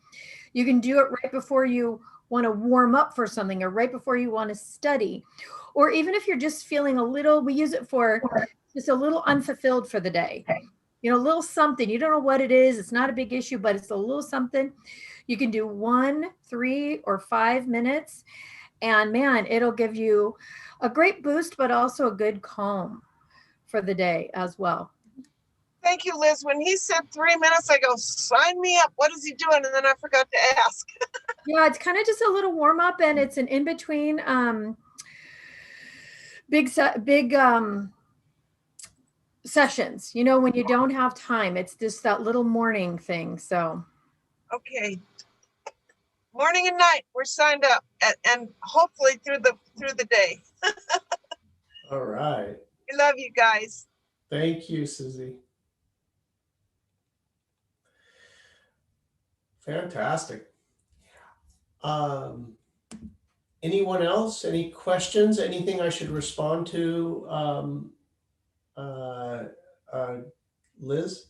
[SPEAKER 2] You can do it right before you want to warm up for something, or right before you want to study. Or even if you're just feeling we use it for just a little unfulfilled for the day. A little something. You don't know what it is. It's not a big issue, but it's a little something. You can do 1, 3, or 5 minutes. And man, it'll give you a great boost, but also a good calm for the day as well.
[SPEAKER 5] Thank you, Liz. When he said 3 minutes, I go, sign me up. What is he doing? And then I forgot to ask.
[SPEAKER 2] Yeah, it's kind of just a little warm up, and it's an in-between big sessions, when you don't have time. It's just that little morning thing. So
[SPEAKER 5] okay, morning and night, we're signed up, and hopefully through the day.
[SPEAKER 1] All right.
[SPEAKER 5] We love you guys.
[SPEAKER 1] Thank you, Susie. Fantastic. Anyone else? Any questions? Anything I should respond to, Liz,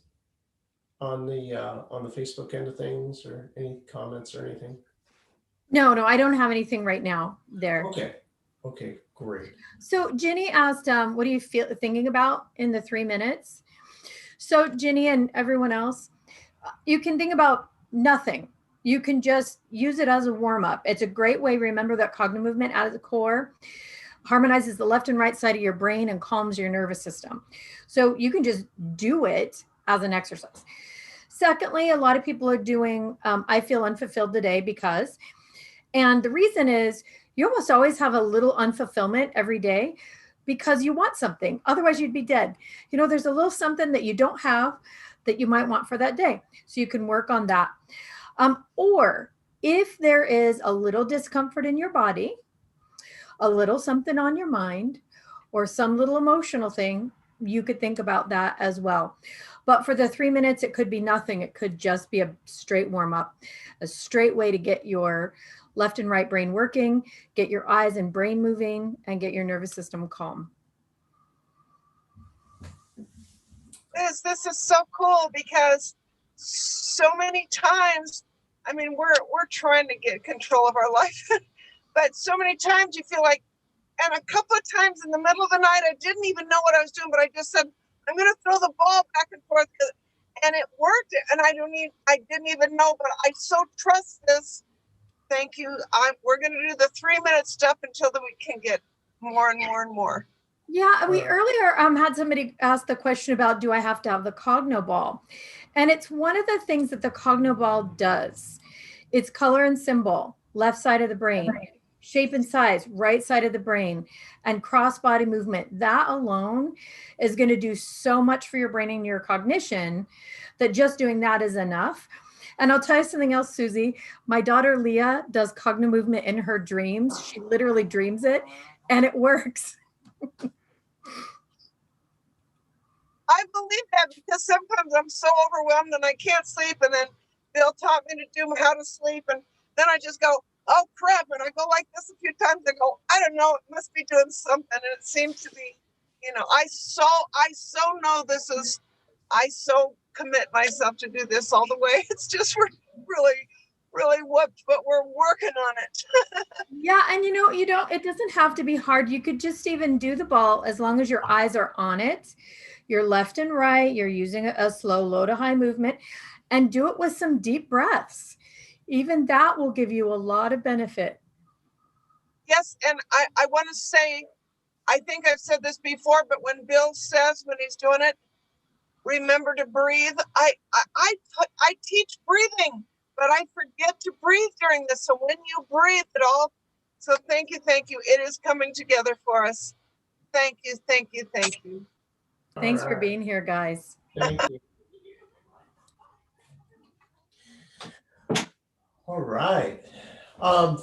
[SPEAKER 1] on the Facebook end of things, or any comments or anything?
[SPEAKER 5] I think we're good.
[SPEAKER 2] No, I don't have anything right now there.
[SPEAKER 1] Okay, great.
[SPEAKER 2] So Ginny asked, what do you feel thinking about in the 3 minutes? So Ginny and everyone else, you can think about nothing. You can just use it as a warm up. It's a great way. Remember that Cognomovement at the core harmonizes the left and right side of your brain and calms your nervous system. So you can just do it as an exercise. Secondly, a lot of people are doing, I feel unfulfilled today because, and the reason is you almost always have a little unfulfillment every day because you want something. Otherwise, you'd be dead. You know, there's a little something that you don't have that you might want for that day. So you can work on that. Or if there is a little discomfort in your body, a little something on your mind, or some little emotional thing, you could think about that as well. But for the 3 minutes, it could be nothing. It could just be a straight warm up, a straight way to get your left and right brain working, get your eyes and brain moving, and get your nervous system calm.
[SPEAKER 5] This is so cool because so many times, I mean, we're trying to get control of our life, but so many times you feel like, and a couple of times in the middle of the night, I didn't even know what I was doing, but I just said, I'm going to throw the ball back and forth, and it worked. And I didn't even know, but I so trust this. Thank you. We're going to do the 3 minute stuff until we can get more and more and more.
[SPEAKER 2] Yeah, we earlier had somebody ask the question about, do I have to have the Cogno ball? And it's one of the things that the Cogno ball does. It's color and symbol, left side of the brain, shape and size, right side of the brain, and cross body movement. That alone is going to do so much for your brain and your cognition that just doing that is enough. And I'll tell you something else, Susie. My daughter Leah does Cognomovement in her dreams. She literally dreams it, and it works.
[SPEAKER 5] I believe that because sometimes I'm so overwhelmed and I can't sleep, and then Bill taught me to do how to sleep, and then I just go, oh crap, and I go like this a few times. I go, I don't know, it must be doing something, and it seems to be, I so know this is, I so commit myself to do this all the way. It's just really whooped, but we're working on it.
[SPEAKER 2] Yeah, and it doesn't have to be hard. You could just even do the ball as long as your eyes are on it. You're left and right, you're using a slow low to high movement, and do it with some deep breaths. Even that will give you a lot of benefit.
[SPEAKER 5] Yes, and I want to say, I think I've said this before, but when Bill says when he's doing it, remember to breathe. I teach breathing, but I forget to breathe during this. So when you breathe it all, so thank you. It is coming together for us. Thank you.
[SPEAKER 2] Thanks for being here, guys.
[SPEAKER 1] Thank you. All right.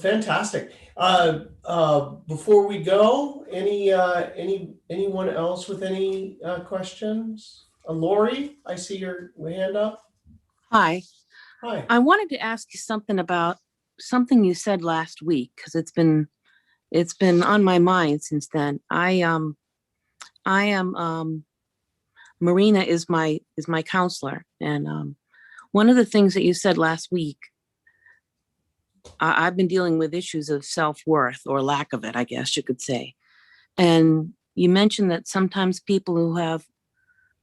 [SPEAKER 1] Fantastic. Before we go, anyone else with any questions? Lori, I see your hand up.
[SPEAKER 6] Hi.
[SPEAKER 1] Hi.
[SPEAKER 6] I wanted to ask you something about something you said last week, because it's been on my mind since then. I am Marina is my counselor, and one of the things that you said last week, I've been dealing with issues of self-worth, or lack of it, I guess you could say. And you mentioned that sometimes people who have,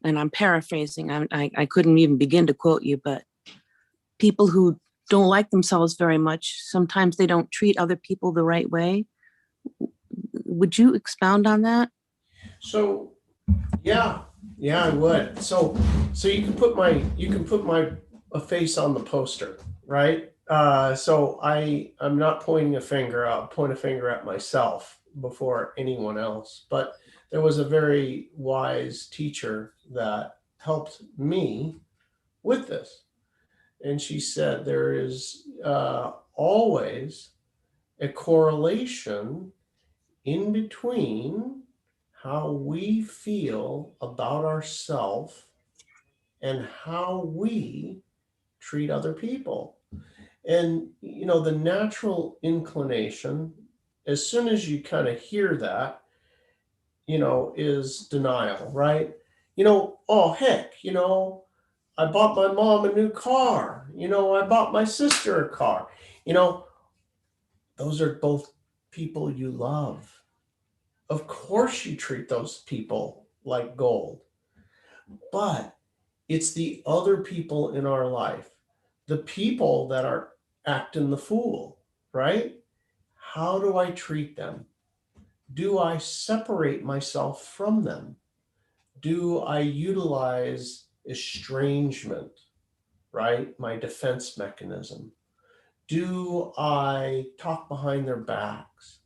[SPEAKER 6] and I'm paraphrasing, I couldn't even begin to quote you, but people who don't like themselves very much, sometimes they don't treat other people the right way. Would you expound on that?
[SPEAKER 1] So, yeah, I would. So you can put my face on the poster, right? So I'm not pointing a finger. I'll point a finger at myself before anyone else. But there was a very wise teacher that helped me with this. And she said there is always a correlation in between how we feel about ourselves and how we treat other people. And, the natural inclination, as soon as you kind of hear that, is denial, right? Oh, heck, I bought my mom a new car. I bought my sister a car. those are both people you love. Of course you treat those people like gold, but it's the other people in our life, the people that are acting the fool, right? How do I treat them? Do I separate myself from them? Do I utilize estrangement, right? My defense mechanism. Do I talk behind their backs?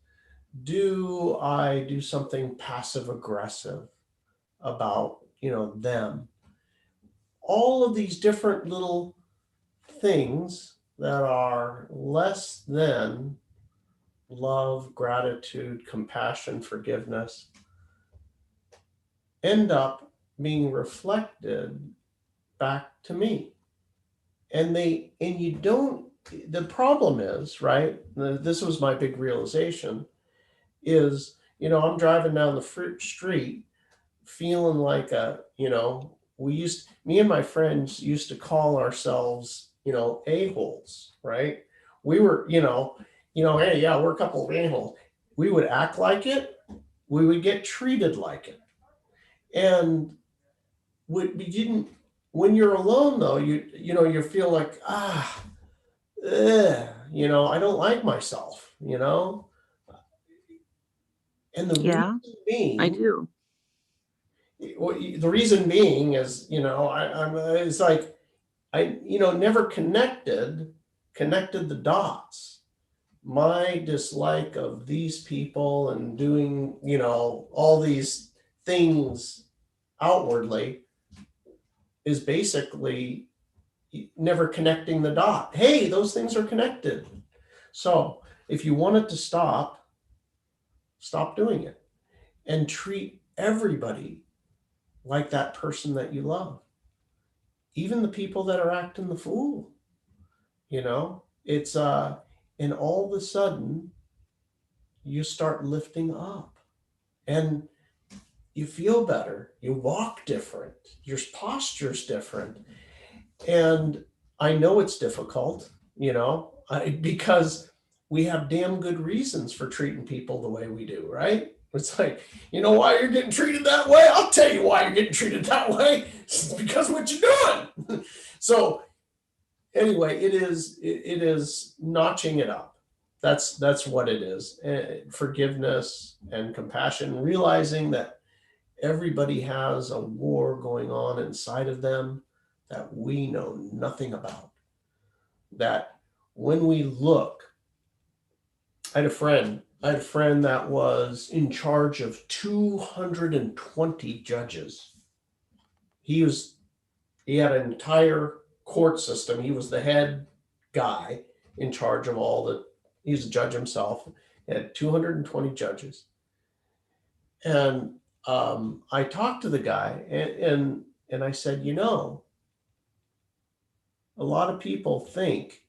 [SPEAKER 1] Do I do something passive aggressive about, them? All of these different little things that are less than love, gratitude, compassion, forgiveness end up being reflected back to me. And you don't, the problem is, right? This was my big realization is, I'm driving down the street feeling like me and my friends used to call ourselves, a-holes, right? We were, hey, yeah, we're a couple of a-holes. We would act like it. We would get treated like it. And we didn't, when you're alone though, you feel like, I don't like myself, And the
[SPEAKER 6] Yeah,
[SPEAKER 1] reason being,
[SPEAKER 6] I do.
[SPEAKER 1] the reason being is, it's like, never connected the dots. My dislike of these people and doing, all these things outwardly is basically never connecting the dot. Hey, those things are connected. So if you want it to stop doing it and treat everybody like that person that you love. Even the people that are acting the fool, it's and all of a sudden you start lifting up and you feel better, you walk different, your posture's different. And I know it's difficult, because we have damn good reasons for treating people the way we do, right? It's like, why you're getting treated that way? I'll tell you why you're getting treated that way. It's because what you're doing. So anyway, it is notching it up. That's what it is. Forgiveness and compassion, realizing that everybody has a war going on inside of them that we know nothing about. That when we look, I had a friend that was in charge of 220 judges. He had an entire court system. He was the head guy in charge of he's a judge himself. He had 220 judges. And I talked to the guy and I said, a lot of people think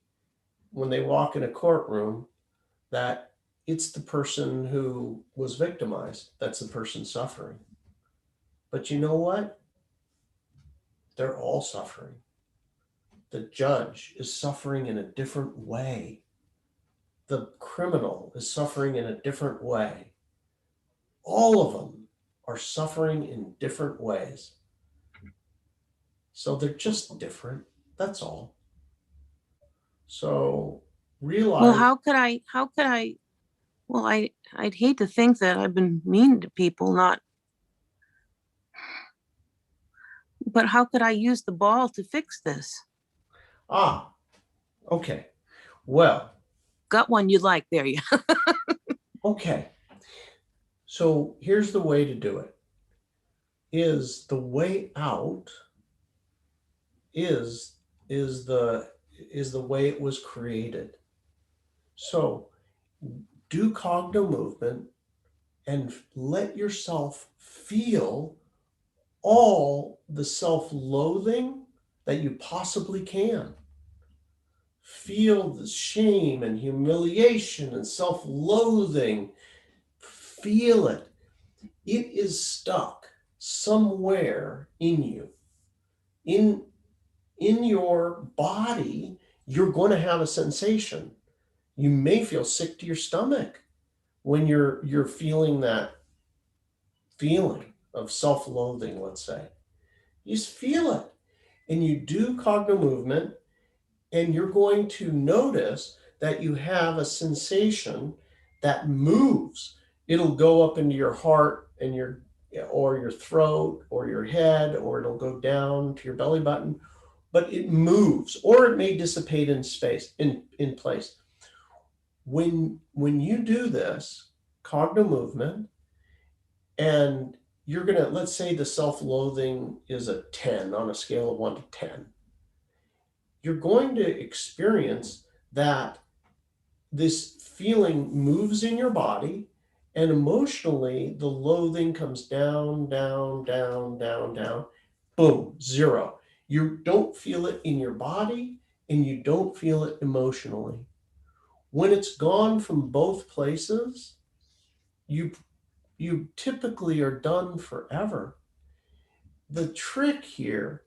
[SPEAKER 1] when they walk in a courtroom that it's the person who was victimized that's the person suffering. But you know what? They're all suffering. The judge is suffering in a different way. The criminal is suffering in a different way. All of them are suffering in different ways. So they're just different. That's all. So realize.
[SPEAKER 6] Well, I'd hate to think that I've been mean to people, but how could I use the ball to fix this?
[SPEAKER 1] Okay. Well.
[SPEAKER 6] Got one you like there, yeah.
[SPEAKER 1] Okay. So here's the way to do it. Is the way out is the way it was created. So do Cognomovement and let yourself feel all the self-loathing that you possibly can. Feel the shame and humiliation and self-loathing. Feel it. It is stuck somewhere in you. In your body, you're going to have a sensation. You may feel sick to your stomach when you're feeling that feeling of self-loathing, let's say. You just feel it. And you do Cognomovement, and you're going to notice that you have a sensation that moves. It'll go up into your heart and or your throat or your head, or it'll go down to your belly button, but it moves, or it may dissipate in space, in place. When you do this Cognomovement, and you're gonna, let's say the self-loathing is a 10 on a scale of 1 to 10, you're going to experience that this feeling moves in your body, and emotionally the loathing comes down, down, down, down, down, boom, 0. You don't feel it in your body, and you don't feel it emotionally. When it's gone from both places, you typically are done forever. The trick here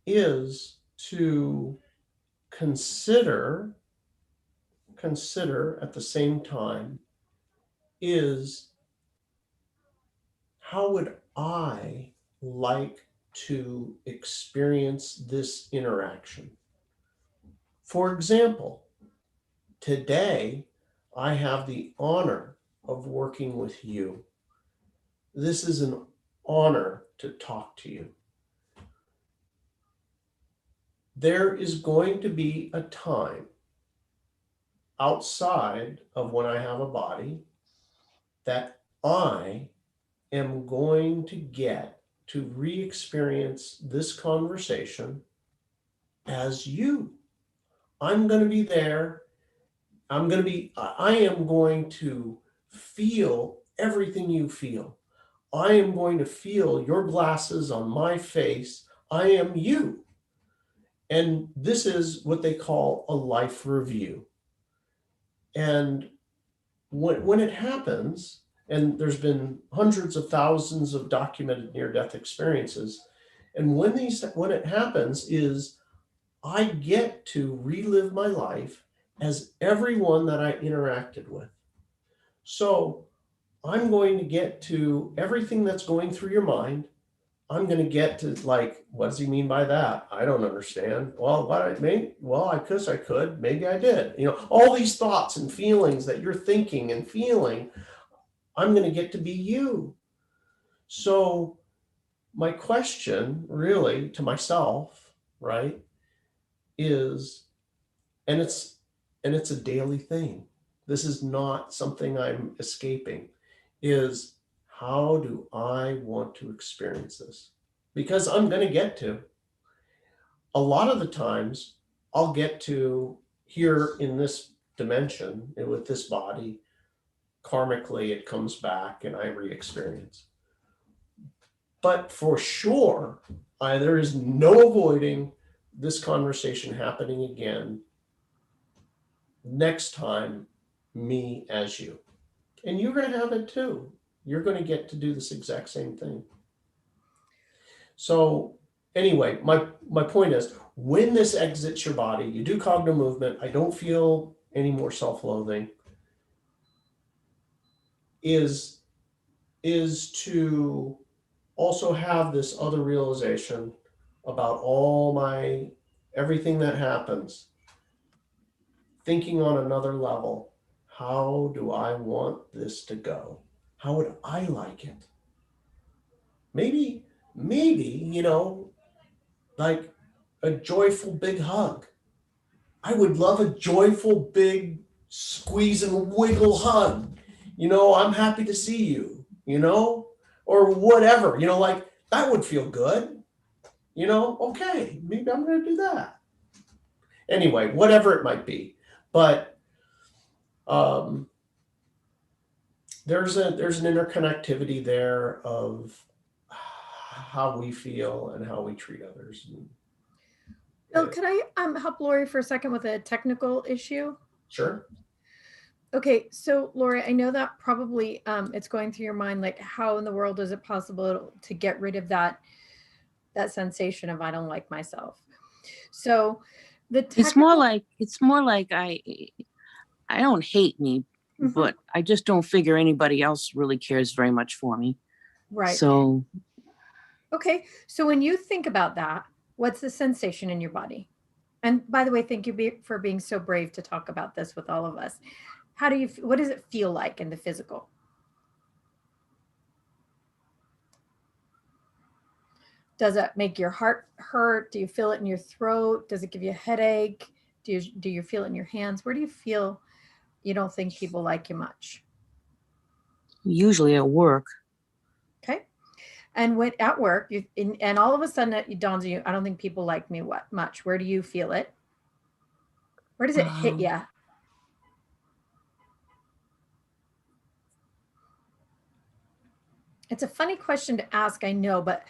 [SPEAKER 1] is to consider at the same time is, how would I like to experience this interaction? For example, today I have the honor of working with you. This is an honor to talk to you. There is going to be a time outside of when I have a body that I am going to get to re-experience this conversation as you. I'm going to be there. I am going to feel everything you feel. I am going to feel your glasses on my face. I am you. And this is what they call a life review. And when it happens, and there's been hundreds of thousands of documented near-death experiences, and when it happens is I get to relive my life as everyone that I interacted with. So I'm going to get to everything that's going through your mind. I'm going to get to, like, what does he mean by that? I don't understand. Well, I could, maybe I did. All these thoughts and feelings that you're thinking and feeling, I'm going to get to be you. So my question really to myself, right, is, and it's a daily thing. This is not something I'm escaping, is, how do I want to experience this? Because I'm going to get to. A lot of the times, I'll get to here in this dimension with this body. Karmically, it comes back and I re-experience. But for sure, there is no avoiding this conversation happening again next time, me as you. And you're going to have it too. You're going to get to do this exact same thing. So anyway, my point is, when this exits your body, you do Cognomovement, I don't feel any more self-loathing, is to also have this other realization about everything that happens, thinking on another level. How do I want this to go? How would I like it? Maybe, like a joyful big hug. I would love a joyful big squeeze and wiggle hug. I'm happy to see you, or whatever, like that would feel good. Okay, maybe I'm going to do that. Anyway, whatever it might be. But there's an interconnectivity there of how we feel and how we treat others.
[SPEAKER 2] Bill, could I help Lori for a second with a technical issue?
[SPEAKER 1] Sure.
[SPEAKER 2] Okay, so Lori, I know that probably it's going through your mind, like, how in the world is it possible to get rid of that sensation of I don't like myself? So
[SPEAKER 6] it's more like I don't hate me,
[SPEAKER 2] Mhm.
[SPEAKER 6] but I just don't figure anybody else really cares very much for me.
[SPEAKER 2] Right.
[SPEAKER 6] So
[SPEAKER 2] Okay. So when you think about that, what's the sensation in your body? And by the way, thank you for being so brave to talk about this with all of us. How do you, what does it feel like in the physical? Does it make your heart hurt? Do you feel it in your throat? Does it give you a headache? Do you feel it in your hands? Where do you feel you don't think people like you much?
[SPEAKER 6] usually at work,
[SPEAKER 2] Okay. And when at work, and all of a sudden it dawns on you, I don't think people like me much. Where do you feel it? Where does it hit
[SPEAKER 6] um,
[SPEAKER 2] you? It's a funny question to ask, I know, but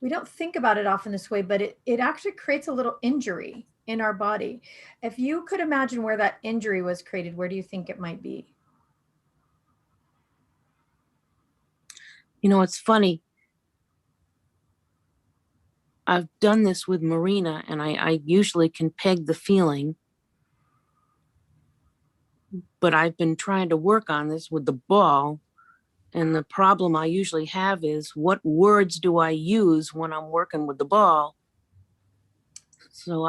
[SPEAKER 2] we don't think about it often this way, but it actually creates a little injury in our body. If you could imagine where that injury was created, where do you think it might be?
[SPEAKER 6] it's funny. I've done this with Marina, and I usually can peg the feeling, but I've been trying to work on this with the ball. And the problem I usually have is, what words do I use when I'm working with the ball? So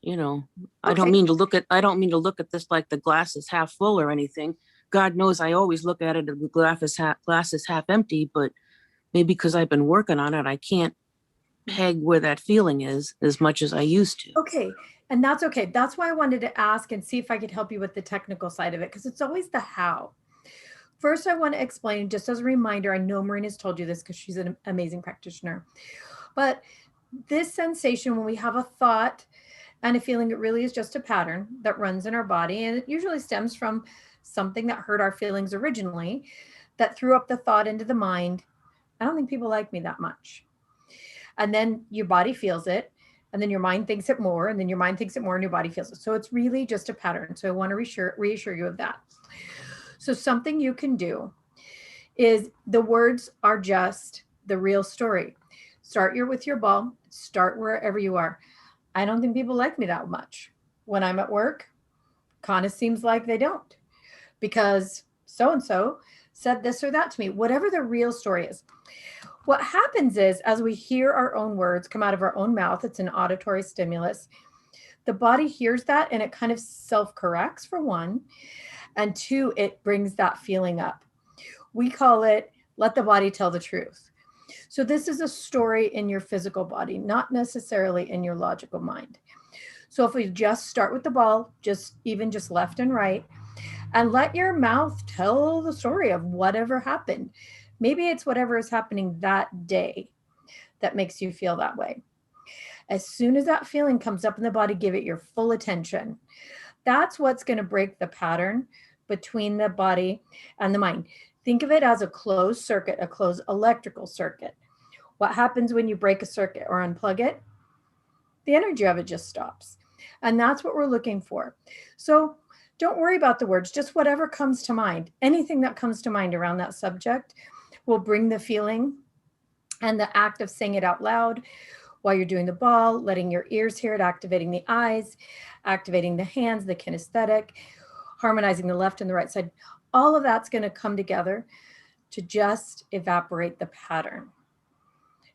[SPEAKER 6] you know, I don't
[SPEAKER 2] Okay.
[SPEAKER 6] mean to look at this like the glass is half full or anything. God knows I always look at it as the glass is half empty, but maybe because I've been working on it, I can't peg where that feeling is as much as I used to.
[SPEAKER 2] Okay. And that's okay. That's why I wanted to ask and see if I could help you with the technical side of it, because it's always the how. First, I want to explain, just as a reminder, I know Marina's told you this because she's an amazing practitioner, but this sensation, when we have a thought and a feeling, it really is just a pattern that runs in our body. And it usually stems from something that hurt our feelings originally, that threw up the thought into the mind. I don't think people like me that much. And then your body feels it. And then your mind thinks it more. And then your mind thinks it more and your body feels it. So it's really just a pattern. So I want to reassure you of that. So something you can do is, the words are just the real story. Start with your ball. Start wherever you are. I don't think people like me that much. When I'm at work, kind of seems like they don't, because so-and-so said this or that to me, whatever the real story is. What happens is, as we hear our own words come out of our own mouth, it's an auditory stimulus. The body hears that and it kind of self-corrects, for one. And two, it brings that feeling up. We call it, let the body tell the truth. So this is a story in your physical body, not necessarily in your logical mind. So if we just start with the ball, just left and right, and let your mouth tell the story of whatever happened. Maybe it's whatever is happening that day that makes you feel that way. As soon as that feeling comes up in the body, give it your full attention. That's what's going to break the pattern between the body and the mind. Think of it as a closed circuit, a closed electrical circuit. What happens when you break a circuit or unplug it? The energy of it just stops. And that's what we're looking for. So don't worry about the words, just whatever comes to mind. Anything that comes to mind around that subject will bring the feeling, and the act of saying it out loud while you're doing the ball, letting your ears hear it, activating the eyes, activating the hands, the kinesthetic, harmonizing the left and the right side. All of that's going to come together to just evaporate the pattern.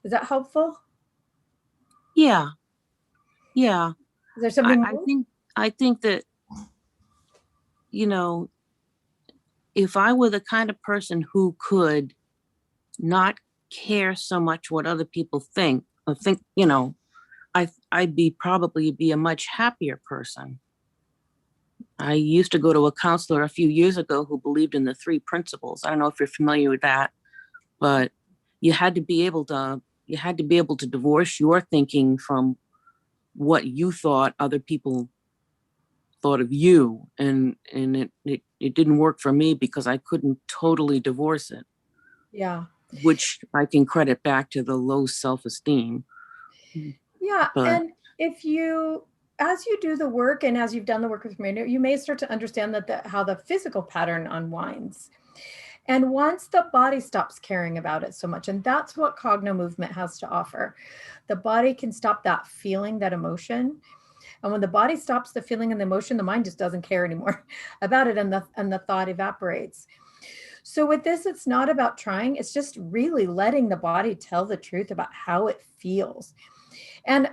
[SPEAKER 2] Is that helpful?
[SPEAKER 6] Yeah. Yeah.
[SPEAKER 2] Is there something
[SPEAKER 6] I
[SPEAKER 2] more?
[SPEAKER 6] I think that, if I were the kind of person who could not care so much what other people think, I'd probably be a much happier person. I used to go to a counselor a few years ago who believed in the three principles. I don't know if you're familiar with that, but you had to be able to divorce your thinking from what you thought other people thought of you. And it didn't work for me because I couldn't totally divorce it.
[SPEAKER 2] Yeah.
[SPEAKER 6] Which I can credit back to the low self-esteem.
[SPEAKER 2] Yeah.
[SPEAKER 6] But
[SPEAKER 2] And as you do the work and as you've done the work with me, you may start to understand how the physical pattern unwinds. And once the body stops caring about it so much, and that's what Cognomovement has to offer, the body can stop that feeling, that emotion, And when the body stops the feeling and the emotion, the mind just doesn't care anymore about it, and the thought evaporates. So with this, it's not about trying, it's just really letting the body tell the truth about how it feels. And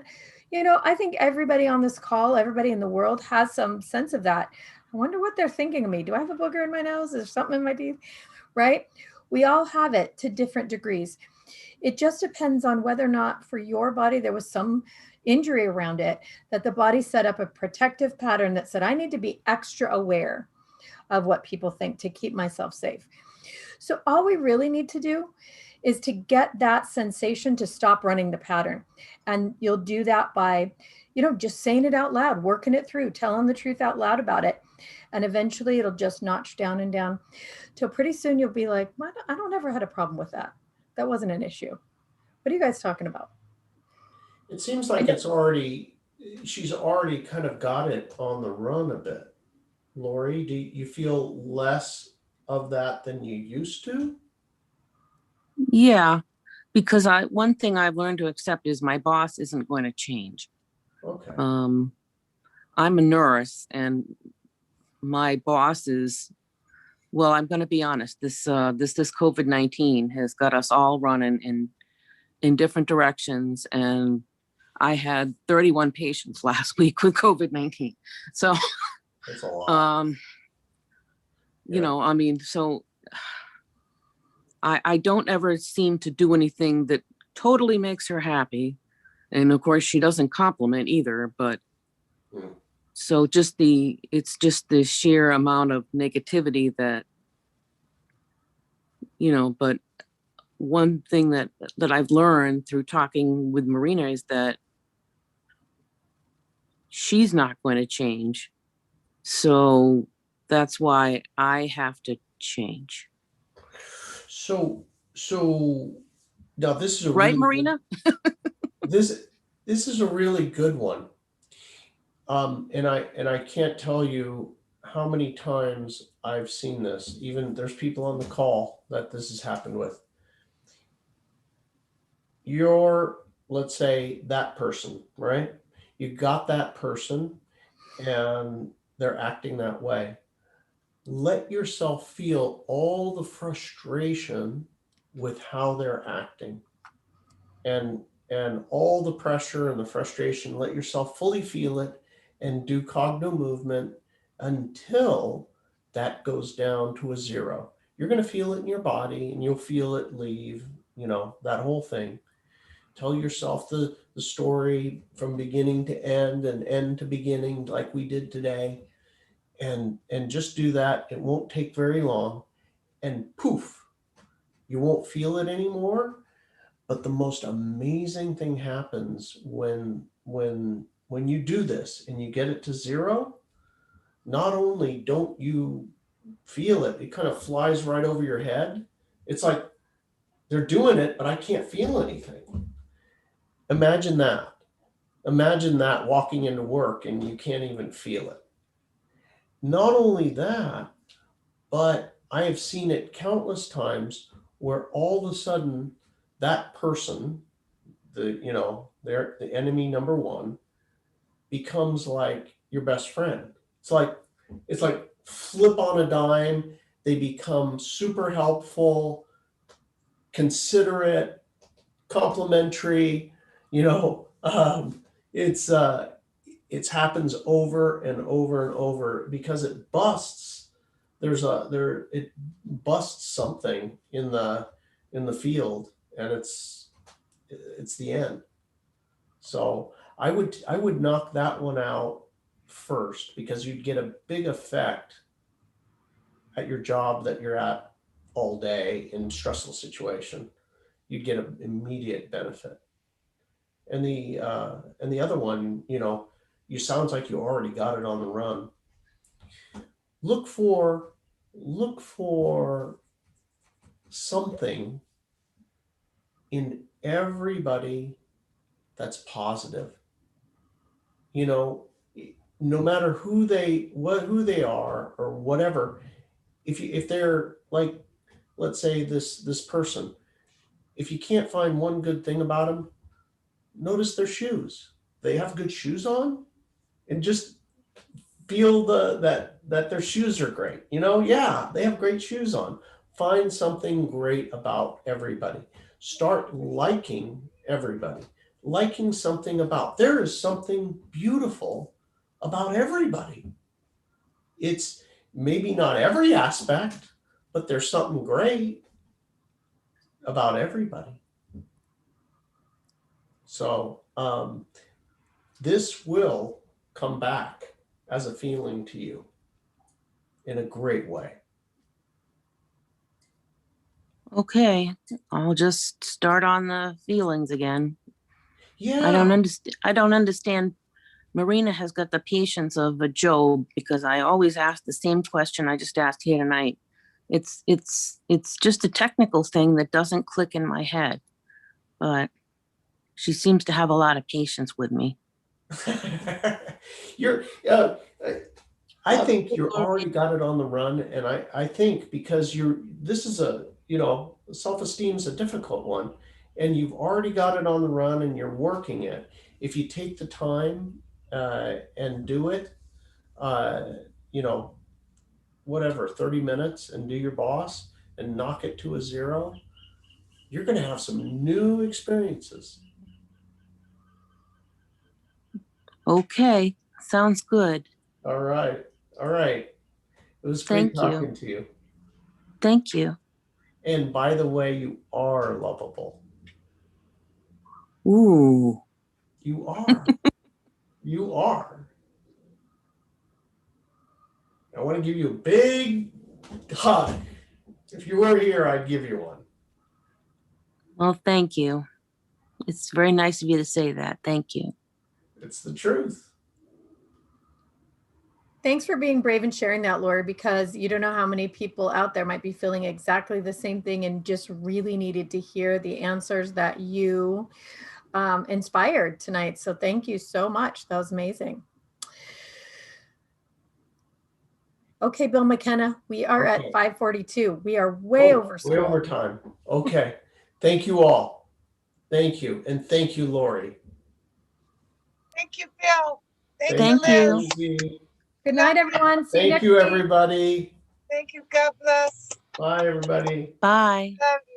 [SPEAKER 2] I think everybody on this call, everybody in the world has some sense of that. I wonder what they're thinking of me. Do I have a booger in my nose? Is there something in my teeth? Right? We all have it to different degrees. It just depends on whether or not for your body there was some injury around it, that the body set up a protective pattern that said, I need to be extra aware of what people think to keep myself safe. So all we really need to do is to get that sensation to stop running the pattern. And you'll do that by, just saying it out loud, working it through, telling the truth out loud about it. And eventually it'll just notch down and down till pretty soon you'll be like, I don't ever had a problem with that. That wasn't an issue. What are you guys talking about?
[SPEAKER 1] It seems like she's already kind of got it on the run a bit. Lori, do you feel less of that than you used to?
[SPEAKER 6] Yeah, because one thing I've learned to accept is my boss isn't going to change.
[SPEAKER 1] Okay.
[SPEAKER 6] I'm a nurse, and my boss is, well, I'm going to be honest. This COVID-19 has got us all running in different directions, and I had 31 patients last week with COVID-19. So,
[SPEAKER 1] that's a lot.
[SPEAKER 6] So I don't ever seem to do anything that totally makes her happy. And of course she doesn't compliment either, but so it's just the sheer amount of negativity that, but one thing that I've learned through talking with Marina is that she's not going to change. So that's why I have to change.
[SPEAKER 1] So now this is a
[SPEAKER 6] right,
[SPEAKER 1] really
[SPEAKER 6] Marina?
[SPEAKER 1] this is a really good one. And I can't tell you how many times I've seen this. Even there's people on the call that this has happened with. Let's say that person, right? You got that person and they're acting that way. Let yourself feel all the frustration with how they're acting, and all the pressure and the frustration. Let yourself fully feel it and do Cognomovement until that goes down to a 0. You're going to feel it in your body, and you'll feel it leave, that whole thing. Tell yourself the story from beginning to end and end to beginning, like we did today. And just do that. It won't take very long, and poof, you won't feel it anymore. But the most amazing thing happens when you do this and you get it to 0. Not only don't you feel it, it kind of flies right over your head. It's like they're doing it, but I can't feel anything. Imagine that. Imagine that, walking into work and you can't even feel it. Not only that, but I have seen it countless times where all of a sudden that person, they're the enemy number 1, becomes like your best friend. It's like flip on a dime. They become super helpful, considerate, complimentary. It's happens over and over and over because it busts. It busts something in the field, and it's the end. So I would knock that one out first, because you'd get a big effect at your job that you're at all day in stressful situation. You'd get an immediate benefit. And the other one, you sounds like you already got it on the run. Look for something in everybody that's positive. No matter who they are or whatever. If they're like, let's say this person, if you can't find one good thing about them, notice their shoes. They have good shoes on. and just feel that their shoes are great. You know, yeah, they have great shoes on. Find something great about everybody. Start liking everybody. Liking something about. There is something beautiful about everybody. It's maybe not every aspect, but there's something great about everybody. So this will come back as a feeling to you in a great way.
[SPEAKER 6] Okay, I'll just start on the feelings again.
[SPEAKER 1] Yeah.
[SPEAKER 6] I don't understand. Marina has got the patience of a Job, because I always ask the same question I just asked here tonight. It's just a technical thing that doesn't click in my head, but she seems to have a lot of patience with me.
[SPEAKER 1] You're I think you're already got it on the run, and I think because this is self-esteem is a difficult one, and you've already got it on the run and you're working it. If you take the time and do it, whatever, 30 minutes, and do your boss and knock it to a 0, you're going to have some new experiences.
[SPEAKER 6] Okay, sounds good.
[SPEAKER 1] All right. It was great talking to you.
[SPEAKER 6] Thank you.
[SPEAKER 1] And by the way, you are lovable.
[SPEAKER 6] Ooh.
[SPEAKER 1] You are. You are. I want to give you a big hug. If you were here, I'd give you one.
[SPEAKER 6] Well, thank you. It's very nice of you to say that. Thank you.
[SPEAKER 1] It's the truth.
[SPEAKER 2] Thanks for being brave and sharing that, Lori, because you don't know how many people out there might be feeling exactly the same thing and just really needed to hear the answers that you inspired tonight. So thank you so much. That was amazing. Okay, Bill McKenna, we are at 5:42. We are way over
[SPEAKER 1] Way over time. Okay. Thank you all. Thank you. And thank you, Lori.
[SPEAKER 5] Thank you, Bill.
[SPEAKER 6] Thank you.
[SPEAKER 1] Lindsay.
[SPEAKER 2] Good night, everyone. See you
[SPEAKER 1] Thank
[SPEAKER 2] next
[SPEAKER 1] you,
[SPEAKER 2] week.
[SPEAKER 1] everybody.
[SPEAKER 5] Thank you. God bless.
[SPEAKER 1] Bye, everybody.
[SPEAKER 6] Bye.
[SPEAKER 5] Love you.